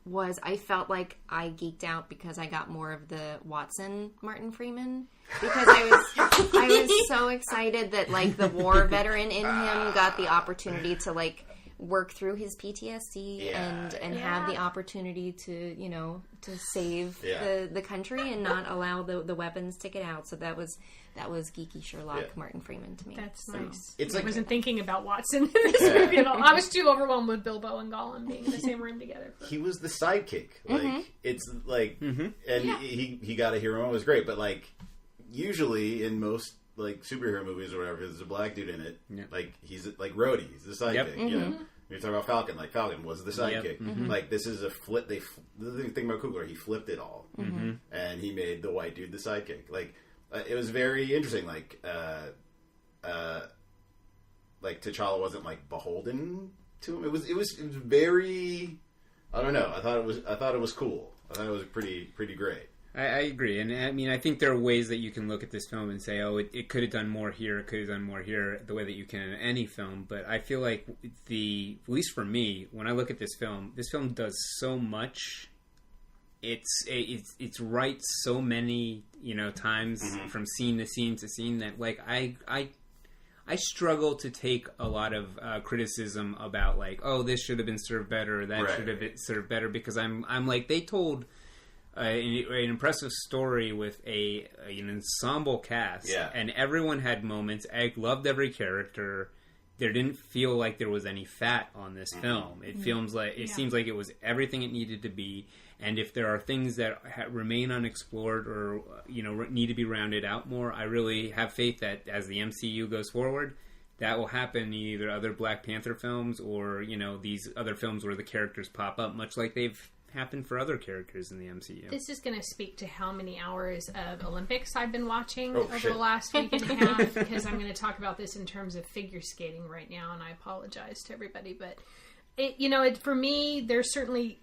Speaker 2: was I felt like I geeked out because I got more of the Watson Martin Freeman, because I was so excited that, like, the war veteran in him got the opportunity to, like, work through his PTSD and have the opportunity to, to save the country and not allow the weapons to get out. So that was geeky Sherlock Martin Freeman to me.
Speaker 4: That's nice.
Speaker 3: I
Speaker 4: wasn't thinking about Watson in this movie at all. I was too overwhelmed with Bilbo and Gollum being in the same room together.
Speaker 3: He was the sidekick. Like it's like, and he got a hero moment. It was great, but like usually in most like superhero movies or whatever, there's a black dude in it. Yep. Like he's like Rhodey, he's the sidekick. You know, you're talking about Falcon. Like Falcon was the sidekick. Like this is a flip. The thing about Coogler, he flipped it all, and he made the white dude the sidekick. Like it was very interesting. Like T'Challa wasn't like beholden to him. It was very. I don't know. I thought it was cool. I thought it was pretty great.
Speaker 5: I agree, and I mean, I think there are ways that you can look at this film and say, "Oh, it could have done more here. It could have done more here." The way that you can in any film, but I feel like at least for me, when I look at this film does so much. It's right so many times from scene to scene to scene that like I struggle to take a lot of criticism about like, oh, this should have been served better, or that should have been served better, because I'm like, they told an impressive story with an ensemble cast, and everyone had moments. I loved every character. There didn't feel like there was any fat on this film. It seems like it was everything it needed to be. And if there are things that remain unexplored or need to be rounded out more, I really have faith that as the MCU goes forward, that will happen in either other Black Panther films or these other films where the characters pop up, much like they've happened for other characters in the MCU.
Speaker 4: This is going to speak to how many hours of Olympics I've been watching over the last week and a half, because I'm going to talk about this in terms of figure skating right now, and I apologize to everybody, but for me, there's certainly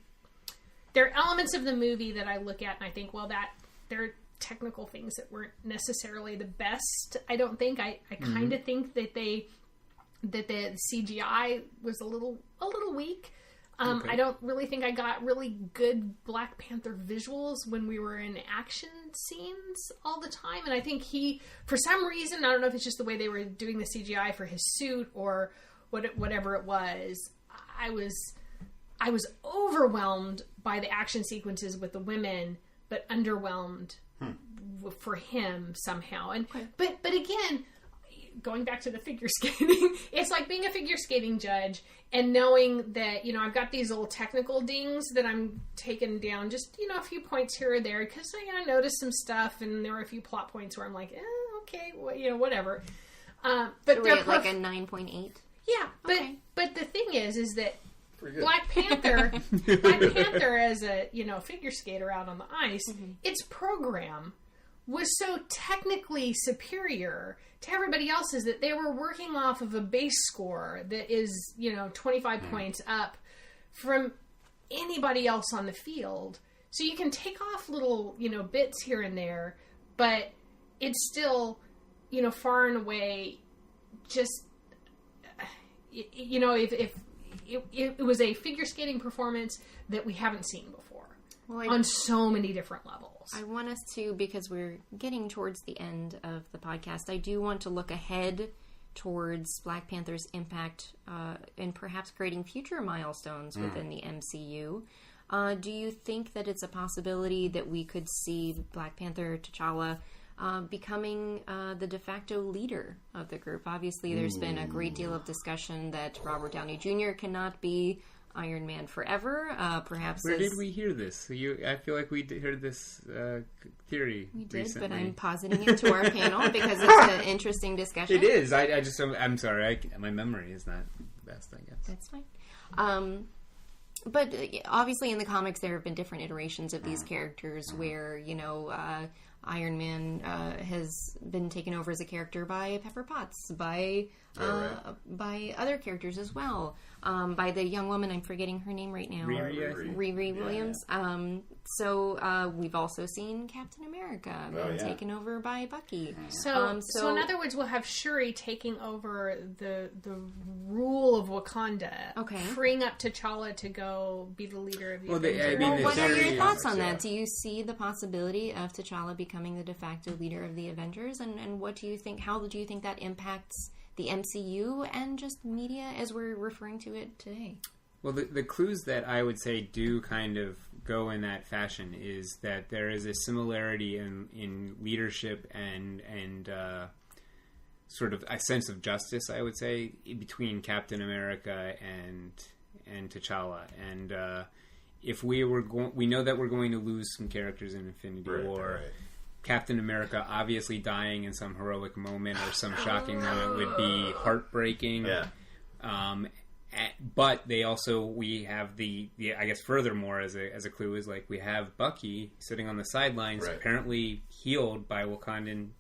Speaker 4: there are elements of the movie that I look at and I think, well, that there are technical things that weren't necessarily the best. I don't think. I kind of think that the CGI was a little weak. I don't really think I got really good Black Panther visuals when we were in action scenes all the time. And I think for some reason, I don't know if it's just the way they were doing the CGI for his suit or whatever it was, I was overwhelmed by the action sequences with the women, but underwhelmed for him somehow. And but again, going back to the figure skating, it's like being a figure skating judge and knowing that, I've got these little technical dings that I'm taking down, just, a few points here or there, because I noticed some stuff and there were a few plot points where I'm like, okay, well, whatever. But
Speaker 2: so they're like a 9.8?
Speaker 4: Yeah,
Speaker 2: okay.
Speaker 4: But the thing is that Black Panther as a, figure skater out on the ice, its program was so technically superior to everybody else's that they were working off of a base score that is, 25 points up from anybody else on the field. So you can take off little, bits here and there, but it's still, far and away just, if it was a figure skating performance that we haven't seen before on so many different levels.
Speaker 2: I want us to, because we're getting towards the end of the podcast, I do want to look ahead towards Black Panther's impact in perhaps creating future milestones within the MCU. Do you think that it's a possibility that we could see Black Panther, T'Challa, becoming the de facto leader of the group? Obviously, there's been a great deal of discussion that Robert Downey Jr. cannot be Iron Man forever. Perhaps
Speaker 5: where did we hear this? I feel like we heard this theory.
Speaker 2: We did,
Speaker 5: recently.
Speaker 2: but I'm positing it to our panel because it's an interesting discussion.
Speaker 5: It is. I'm sorry. My memory is not the best, I guess.
Speaker 2: That's fine. But obviously in the comics there have been different iterations of these characters where, Iron Man has been taken over as a character by Pepper Potts, by other characters as well, by the young woman, I'm forgetting her name right now, Riri Williams. So we've also seen Captain America taken over by Bucky.
Speaker 4: So in other words, we'll have Shuri taking over the rule of Wakanda, freeing up T'Challa to go be the leader of the Avengers.
Speaker 2: What are your thoughts on that? Do you see the possibility of T'Challa becoming the de facto leader of the Avengers? And what do you think? How do you think that impacts the MCU and just media as we're referring to it today?
Speaker 5: Well, the clues that I would say do kind of go in that fashion is that there is a similarity in leadership and sort of a sense of justice, I would say, between Captain America and T'Challa. And if we know that we're going to lose some characters in Infinity War. Right. Captain America obviously dying in some heroic moment or some shocking moment would be heartbreaking. Yeah. But we have the I guess furthermore as a clue is like we have Bucky sitting on the sidelines, apparently healed by Wakandan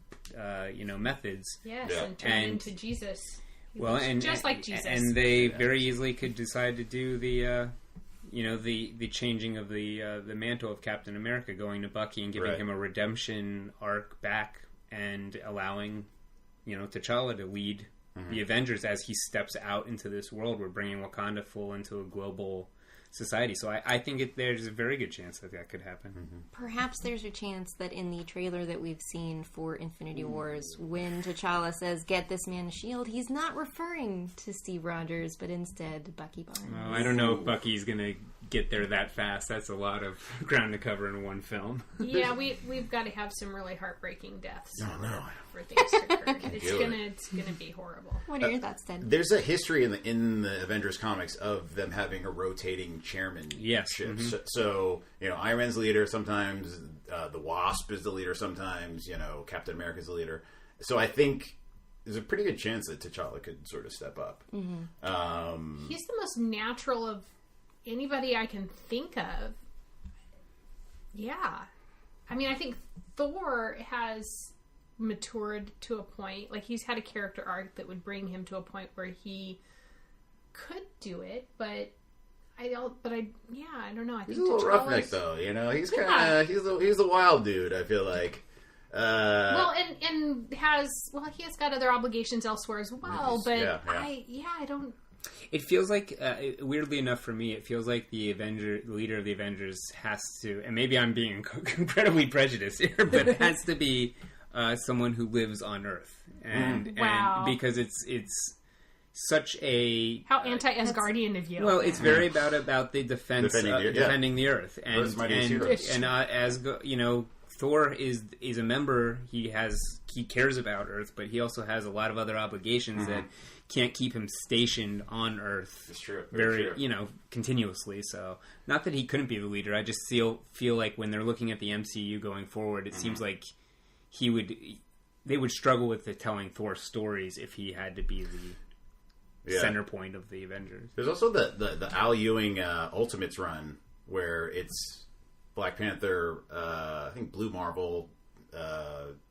Speaker 5: methods.
Speaker 4: Yes, and turned into Jesus.
Speaker 2: Just like Jesus.
Speaker 5: And they very easily could decide to do the changing of the mantle of Captain America, going to Bucky and giving him a redemption arc back and allowing, T'Challa to lead the Avengers as he steps out into this world. We're bringing Wakanda full into a global society. So I think there's a very good chance that could happen. Mm-hmm.
Speaker 2: Perhaps there's a chance that in the trailer that we've seen for Infinity Wars, when T'Challa says, "Get this man a shield," he's not referring to Steve Rogers, but instead Bucky Barnes.
Speaker 5: Well, I don't know if Bucky's going to get there that fast. That's a lot of ground to cover in one film.
Speaker 4: Yeah, we've got to have some really heartbreaking deaths.
Speaker 3: No.
Speaker 4: For things to occur. It's gonna be horrible.
Speaker 2: What are your thoughts, Ted?
Speaker 3: There's a history in the Avengers comics of them having a rotating chairmanship.
Speaker 5: Yes.
Speaker 3: So Iron Man's the leader sometimes. The Wasp is the leader sometimes. Captain America's the leader. So I think there's a pretty good chance that T'Challa could sort of step up.
Speaker 2: Mm-hmm.
Speaker 4: He's the most natural of anybody I can think of. Yeah. I mean, I think Thor has matured to a point, like he's had a character arc that would bring him to a point where he could do it, but I don't know. I
Speaker 3: He's
Speaker 4: think
Speaker 3: a little
Speaker 4: T'Challa's-
Speaker 3: roughneck, though. He's kind of he's a wild dude. I feel like.
Speaker 4: And he has got other obligations elsewhere as well. But I don't.
Speaker 5: It feels like, weirdly enough for me, it feels like the leader of the Avengers has to, and maybe I'm being incredibly prejudiced here, but it has to be someone who lives on Earth, and because it's such a
Speaker 4: how anti-Asgardian of you.
Speaker 5: Well, it's very about the defending the Earth, and as Thor is a member. He cares about Earth, but he also has a lot of other obligations that can't keep him stationed on Earth.
Speaker 3: It's true.
Speaker 5: Very continuously. So, not that he couldn't be the leader. I just feel like when they're looking at the MCU going forward, it seems like they would struggle with telling Thor stories if he had to be the center point of the Avengers.
Speaker 3: There's also the Al Ewing Ultimates run where it's Black Panther, I think Blue Marvel,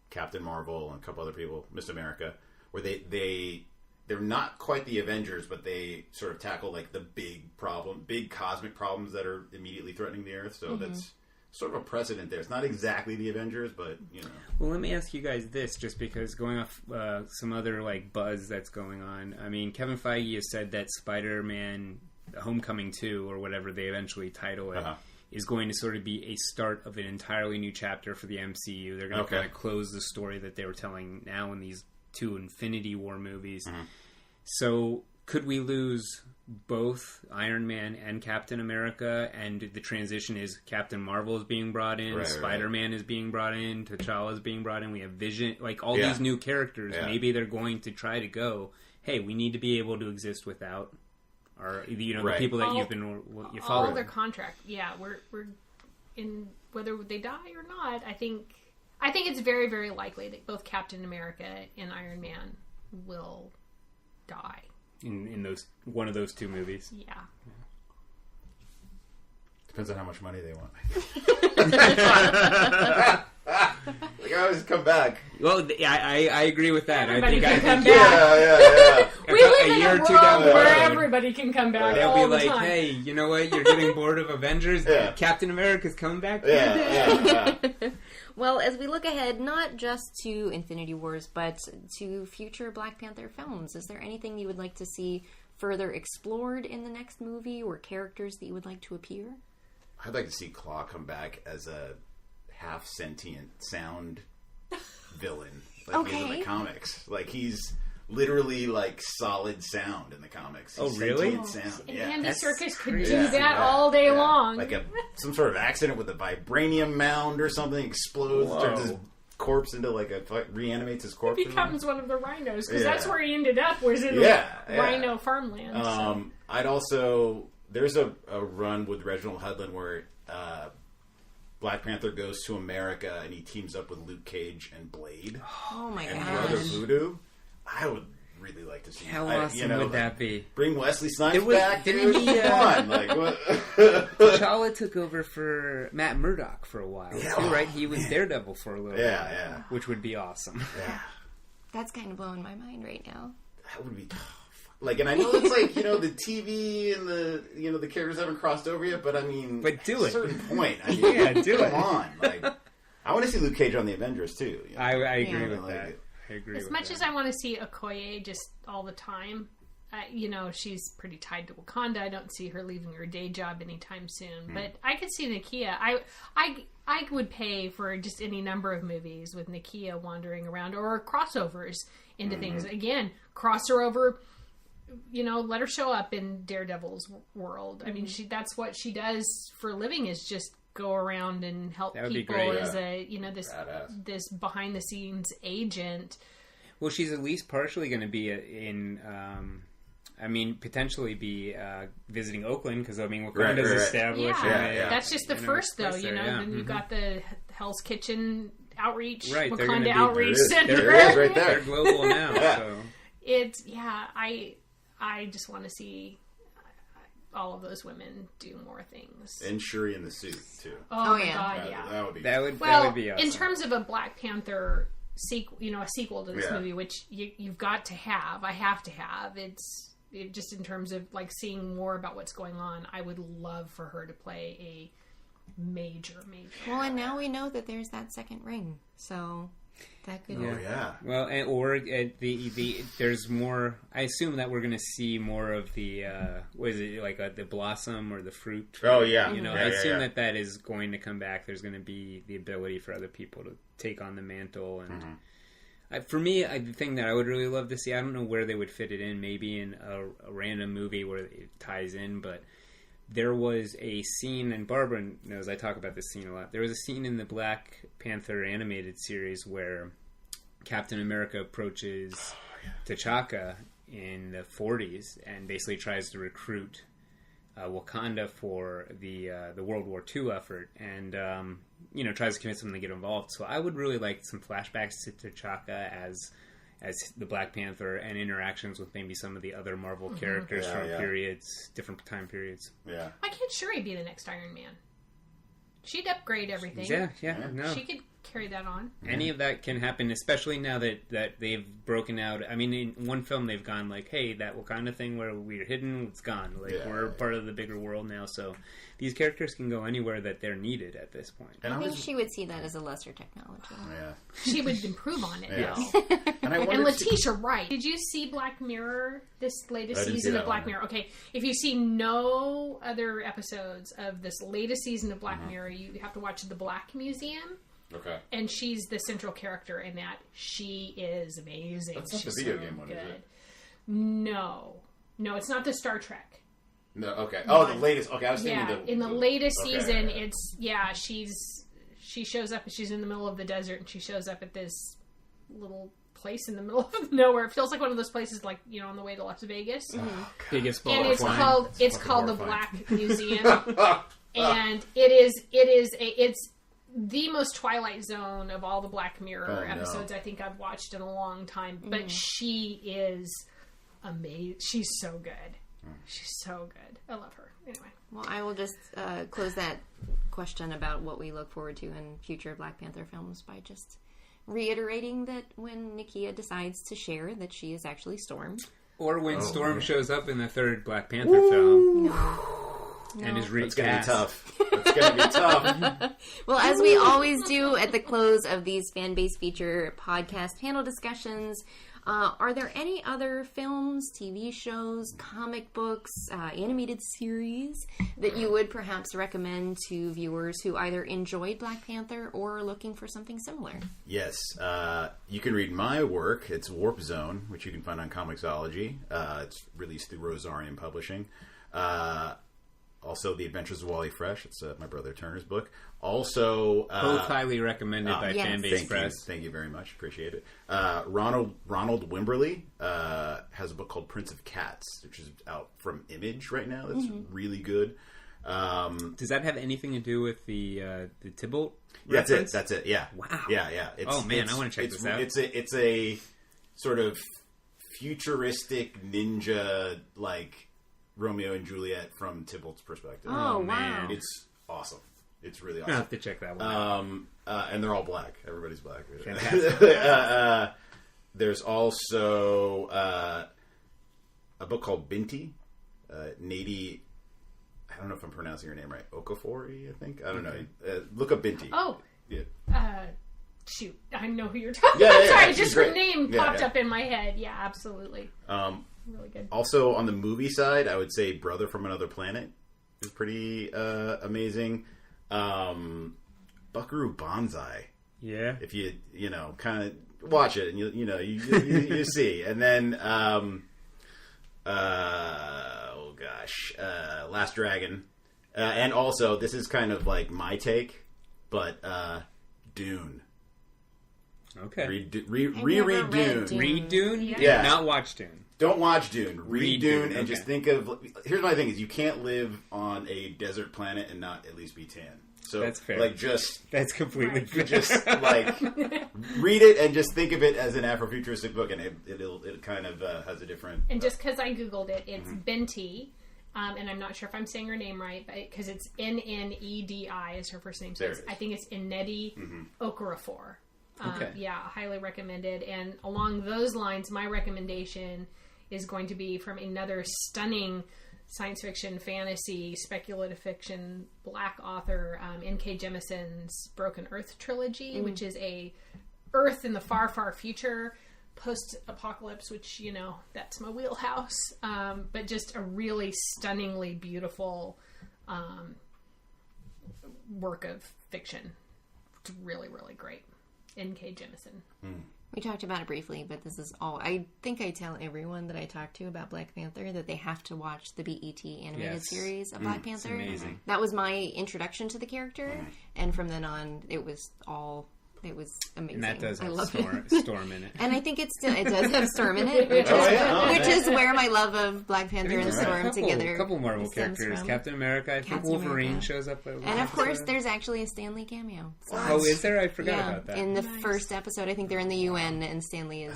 Speaker 3: Captain Marvel, and a couple other people, Miss America, where they're not quite the Avengers, but they sort of tackle like the big cosmic problems that are immediately threatening the Earth. So that's sort of a precedent there. It's not exactly the Avengers, but
Speaker 5: Well, let me ask you guys this, just because going off some other like buzz that's going on. I mean, Kevin Feige has said that Spider-Man Homecoming 2, or whatever they eventually title it, is going to sort of be a start of an entirely new chapter for the MCU. They're going to kind of close the story that they were telling now in these 2 Infinity War movies. So could we lose both Iron Man and Captain America, and the transition is Captain Marvel is being brought in, Spider-Man is being brought in, T'Challa is being brought in, we have Vision, like all these new characters. Maybe they're going to try to go, hey, we need to be able to exist without our, the people that you follow.
Speaker 4: All their contract. Yeah, we're in, whether they die or not, I think it's very, very likely that both Captain America and Iron Man will die
Speaker 5: in one of those 2 movies.
Speaker 4: Yeah.
Speaker 3: Depends on how much money they want. Like, I always come back.
Speaker 5: Well, I agree with that.
Speaker 4: Everybody
Speaker 5: I
Speaker 4: can come back.
Speaker 3: Yeah.
Speaker 4: We live
Speaker 5: a
Speaker 4: in
Speaker 5: year
Speaker 4: a
Speaker 5: or 2 down
Speaker 4: world
Speaker 5: the
Speaker 4: where
Speaker 5: road,
Speaker 4: everybody can come back
Speaker 5: they'll
Speaker 4: all
Speaker 5: be like,
Speaker 4: the time.
Speaker 5: hey, you know what? You're getting bored of Avengers? Captain America's coming back?
Speaker 3: Yeah.
Speaker 2: Well, as we look ahead, not just to Infinity Wars, but to future Black Panther films, is there anything you would like to see further explored in the next movie, or characters that you would like to appear?
Speaker 3: I'd like to see Claw come back as a half-sentient sound villain, like he's in the comics. Like, he's literally like solid sound in the comics. He's
Speaker 5: really?
Speaker 3: Sound.
Speaker 4: And
Speaker 3: Yeah.
Speaker 4: Andy Serkis could
Speaker 5: crazy.
Speaker 4: do that all day long.
Speaker 3: Like some sort of accident with a vibranium mound or something explodes, turns his corpse into reanimates his corpse.
Speaker 4: He becomes one of the rhinos, because that's where he ended up, was in rhino farmland.
Speaker 3: I'd also, there's a run with Reginald Hudlin where Black Panther goes to America and he teams up with Luke Cage and Blade.
Speaker 2: Oh my
Speaker 3: and
Speaker 2: gosh.
Speaker 3: Brother Voodoo. I would really like to see.
Speaker 5: How awesome would that be?
Speaker 3: Bring Wesley Snipes back.
Speaker 5: Didn't he?
Speaker 3: Come on, like what?
Speaker 5: T'Challa took over for Matt Murdock for a while too, right? He was Daredevil for a little while, which would be awesome.
Speaker 3: Yeah,
Speaker 2: that's kind of blowing my mind right now.
Speaker 3: That would be like, and I know it's like the TV and the characters haven't crossed over yet, but I mean,
Speaker 5: but do it.
Speaker 3: At a certain point, I mean,
Speaker 5: do it.
Speaker 3: Come on, like I want to see Luke Cage on the Avengers too.
Speaker 5: I agree with that.
Speaker 4: As much as I want to see Okoye just all the time, she's pretty tied to Wakanda. I don't see her leaving her day job anytime soon. But I could see Nakia. I would pay for just any number of movies with Nakia wandering around, or crossovers into things. Again, cross her over. Let her show up in Daredevil's world. I mean, that's what she does for a living, is just go around and help people as a this behind the scenes agent.
Speaker 5: Well, she's at least partially going to be potentially be visiting Oakland, because Wakanda's established.
Speaker 4: Yeah. That's just the first, though. Then you got the Hell's Kitchen outreach, Wakanda outreach center.
Speaker 3: There it is, right there.
Speaker 5: They're global now. So.
Speaker 4: It's I just want to see all of those women do more things.
Speaker 3: And Shuri in the suit too.
Speaker 4: Oh my God, yeah.
Speaker 3: That would be.
Speaker 5: That would be awesome.
Speaker 4: In terms of a Black Panther sequel, a sequel to this movie, which you've got to have. I have to have. It's just in terms of like seeing more about what's going on, I would love for her to play a major.
Speaker 2: Well, and now we know that there's that second ring, so that could.
Speaker 3: Oh yeah.
Speaker 5: Well, there's more. I assume that we're going to see more of the what is it, like the blossom or the fruit?
Speaker 3: Oh yeah.
Speaker 5: You know,
Speaker 3: Yeah,
Speaker 5: I assume
Speaker 3: yeah.
Speaker 5: that is going to come back. There's going to be the ability for other people to take on the mantle, and for me, the thing that I would really love to see, I don't know where they would fit it in. Maybe in a random movie where it ties in, but. There was a scene, and Barbara knows I talk about this scene a lot. There was a scene in the Black Panther animated series where Captain America approaches T'Chaka in the 40s and basically tries to recruit Wakanda for the World War II effort, and tries to convince them to get involved. So I would really like some flashbacks to T'Chaka as the Black Panther and interactions with maybe some of the other Marvel characters from periods, different time periods.
Speaker 3: Yeah.
Speaker 4: Why can't Shuri be the next Iron Man? She'd upgrade everything.
Speaker 5: Yeah, no.
Speaker 4: She could carry that on.
Speaker 5: Any of that can happen, especially now that they've broken out. I mean, in one film they've gone like, hey, that Wakanda thing where we're hidden, it's gone. Like, we're part of the bigger world now, so these characters can go anywhere that they're needed at this point.
Speaker 2: And I think she would see that as a lesser technology.
Speaker 3: Yeah.
Speaker 4: She would improve on it,
Speaker 3: Yeah.
Speaker 4: though.
Speaker 3: And
Speaker 4: Letitia Wright. Did you see Black Mirror, this latest season of Black Mirror? Okay, if you see no other episodes of this latest season of Black Mirror, you have to watch The Black Museum.
Speaker 3: Okay.
Speaker 4: And she's the central character in that. She is amazing.
Speaker 3: That's not
Speaker 4: She's
Speaker 3: the video
Speaker 4: so
Speaker 3: game one,
Speaker 4: good.
Speaker 3: is it?
Speaker 4: No, it's not the Star Trek.
Speaker 3: No, okay. Oh, the latest. Okay, I was thinking
Speaker 4: in the latest
Speaker 3: okay.
Speaker 4: season, it's she shows up. She's in the middle of the desert, and she shows up at this little place in the middle of nowhere. It feels like one of those places, like on the way to Las Vegas.
Speaker 5: Biggest ball
Speaker 4: And
Speaker 5: of wine.
Speaker 4: it's called the Black Museum, and it's the most Twilight Zone of all the Black Mirror episodes I think I've watched in a long time. But she is amazing. She's so good. She's so good. I love her. Anyway.
Speaker 2: Well, I will just close that question about what we look forward to in future Black Panther films by just reiterating that when Nakia decides to share that she is actually Storm.
Speaker 5: Or when Storm shows up in the third Black Panther film.
Speaker 2: No.
Speaker 5: And is
Speaker 3: It's going to be tough. It's going to be tough.
Speaker 2: Well, as we always do at the close of these Fanbase Feature podcast panel discussions, are there any other films, TV shows, comic books, animated series that you would perhaps recommend to viewers who either enjoyed Black Panther or are looking for something similar?
Speaker 3: Yes. You can read my work. It's Warp Zone, which you can find on Comixology. It's released through Rosarian Publishing. Also, The Adventures of Wally Fresh. It's my brother Turner's book. Also,
Speaker 5: both highly recommended by Fanbase Press.
Speaker 3: Thank you very much. Appreciate it. Ronald Wimberly has a book called Prince of Cats, which is out from Image right now. That's really good.
Speaker 5: Does that have anything to do with the Tybalt
Speaker 3: reference? That's it. Yeah.
Speaker 5: Wow.
Speaker 3: Yeah.
Speaker 5: I want to check this out.
Speaker 3: It's a sort of futuristic ninja like Romeo and Juliet from Tybalt's perspective.
Speaker 2: Oh, wow.
Speaker 5: Man.
Speaker 3: It's awesome. It's really
Speaker 5: I'll
Speaker 3: awesome.
Speaker 5: have to check that one out.
Speaker 3: And they're all black. Everybody's black.
Speaker 5: Fantastic.
Speaker 3: There's also a book called Binti. Nady, I don't know if I'm pronouncing her name right. Okafori, I think. I don't know. Look up Binti.
Speaker 4: Oh.
Speaker 3: Yeah.
Speaker 4: Shoot. I know who you're talking about. Sorry, just her name popped up in my head. Yeah, absolutely. Really good.
Speaker 3: Also, on the movie side, I would say Brother from Another Planet is pretty amazing. Buckaroo Banzai.
Speaker 5: Yeah.
Speaker 3: If you kind of watch it and you see. And then Last Dragon. And also, this is kind of like my take, but Dune.
Speaker 5: Okay.
Speaker 3: Reread
Speaker 2: Dune.
Speaker 3: Dune.
Speaker 5: Read Dune?
Speaker 3: Yeah.
Speaker 5: Not watch Dune.
Speaker 3: Don't watch Dune. Read Dune, and
Speaker 5: okay.
Speaker 3: just think of... Here's my thing, is you can't live on a desert planet and not at least be tan. So,
Speaker 5: That's fair. That's completely fair.
Speaker 3: Just, read it and just think of it as an Afrofuturistic book, and it kind of has a different...
Speaker 4: And just because I Googled it, it's Binti, and I'm not sure if I'm saying her name right, because it's Nnedi is her first name, so I think it's Nnedi Okorafor.
Speaker 5: Okay.
Speaker 4: Yeah, highly recommended. And along those lines, my recommendation is going to be from another stunning science fiction, fantasy, speculative fiction, Black author, N.K. Jemison's Broken Earth trilogy, which is a Earth in the far, far future, post-apocalypse, which, you know, that's my wheelhouse. But just a really stunningly beautiful work of fiction. It's really, really great. N.K. Jemisin.
Speaker 2: We talked about it briefly, but this is all. I think I tell everyone that I talk to about Black Panther that they have to watch the BET animated series of Black Panther.
Speaker 5: It's amazing.
Speaker 2: That was my introduction to the character, and from then on, it was amazing.
Speaker 5: And that does
Speaker 2: I
Speaker 5: have
Speaker 2: love
Speaker 5: Storm in it.
Speaker 2: And I think it does have Storm in it, which is where my love of Black Panther and Storm together.
Speaker 5: A couple Marvel
Speaker 2: stems
Speaker 5: characters.
Speaker 2: from.
Speaker 5: Captain America. I think Wolverine shows up.
Speaker 2: And of course, there's actually a Stan Lee cameo. So.
Speaker 5: Oh, is there? I forgot about that.
Speaker 2: In the first episode, I think they're in the UN, and Stan Lee is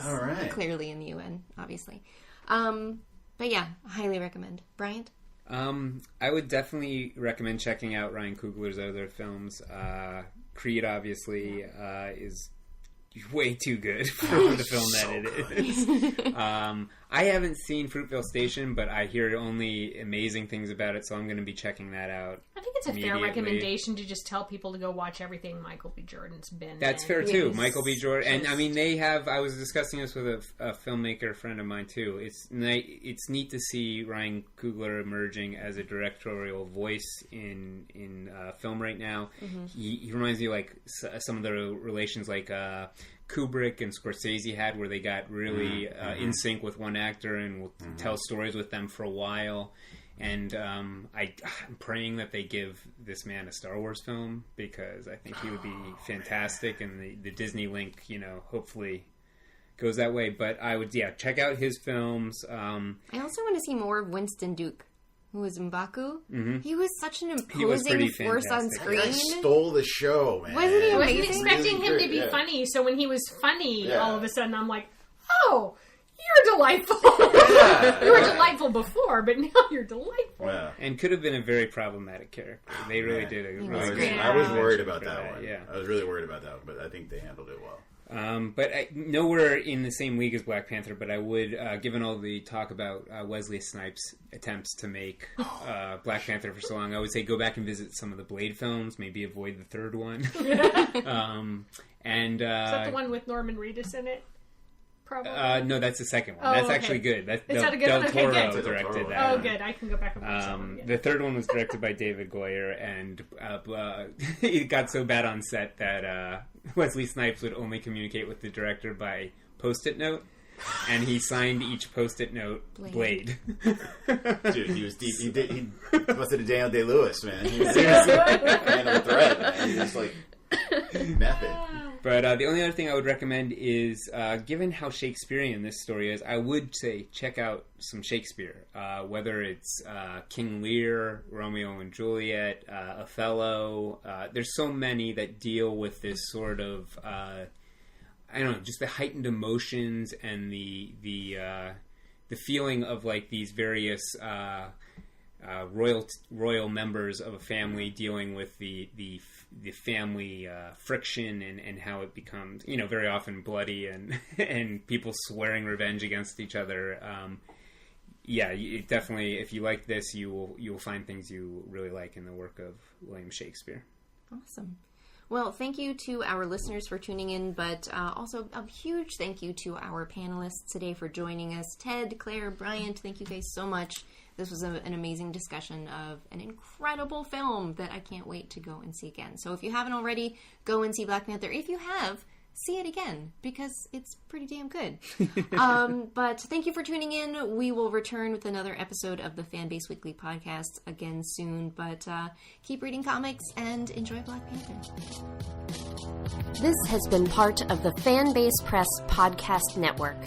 Speaker 2: clearly in the UN, obviously. But yeah, highly recommend. Bryant?
Speaker 5: I would definitely recommend checking out Ryan Coogler's other films. Creed, obviously, is way too good for the film that it is. I haven't seen Fruitvale Station, but I hear only amazing things about it, so I'm going to be checking that out.
Speaker 4: I think it's a fair recommendation to just tell people to go watch everything Michael B. Jordan's been.
Speaker 5: That's fair too, Michael B. Jordan. And I mean, they have. I was discussing this with a filmmaker friend of mine too. It's neat to see Ryan Coogler emerging as a directorial voice in film right now. Mm-hmm. He reminds me like some of the relations like Kubrick and Scorsese had, where they got really in sync with one actor and will tell stories with them for a while. And I'm praying that they give this man a Star Wars film, because I think he would be fantastic, and the Disney link, hopefully goes that way. But I would, check out his films. I
Speaker 2: also want to see more of Winston Duke, who was M'Baku.
Speaker 5: Mm-hmm.
Speaker 2: He was such an imposing force on screen.
Speaker 3: He stole the show, man.
Speaker 2: Wasn't he amazing?
Speaker 4: I wasn't expecting him to be funny, so when he was funny, all of a sudden I'm like, oh, you're delightful. You were delightful before, but now you're delightful.
Speaker 3: Yeah.
Speaker 5: And could have been a very problematic character. They really did a really
Speaker 2: great.
Speaker 3: I was worried about that one.
Speaker 5: Yeah.
Speaker 3: I was really worried about that one, but I think they handled it well.
Speaker 5: But nowhere in the same league as Black Panther, but I would, given all the talk about Wesley Snipes' attempts to make Black Panther for so long, I would say go back and visit some of the Blade films, maybe avoid the third one.
Speaker 4: Is that the one with Norman Reedus in it? Probably.
Speaker 5: No, that's the second one.
Speaker 4: Oh,
Speaker 5: that's
Speaker 4: okay.
Speaker 5: actued good. That's
Speaker 4: Is that a good
Speaker 5: Del
Speaker 4: one?
Speaker 5: Toro
Speaker 4: Okay, good.
Speaker 5: directed that.
Speaker 4: Oh, good. I can go back and watch that one again.
Speaker 5: The third one was directed by David Goyer, and it got so bad on set that Wesley Snipes would only communicate with the director by Post-it note, and he signed each Post-it note Blade.
Speaker 3: Dude, he was deep. He must have been Daniel Day-Lewis, man. He was man of the thread, man. He was like method.
Speaker 5: But the only other thing I would recommend is, given how Shakespearean this story is, I would say check out some Shakespeare. Whether it's King Lear, Romeo and Juliet, Othello. There's so many that deal with this sort of, just the heightened emotions and the feeling of like these various royal members of a family dealing with the family friction and how it becomes, very often bloody and people swearing revenge against each other. Definitely, if you like this, you will find things you really like in the work of William Shakespeare.
Speaker 2: Awesome. Well, thank you to our listeners for tuning in, but also a huge thank you to our panelists today for joining us. Ted, Claire, Bryant, thank you guys so much. This was an amazing discussion of an incredible film that I can't wait to go and see again. So if you haven't already, go and see Black Panther. If you have, see it again, because it's pretty damn good. But thank you for tuning in. We will return with another episode of the Fanbase Weekly podcast again soon. But keep reading comics and enjoy Black Panther. This has been part of the Fanbase Press podcast network.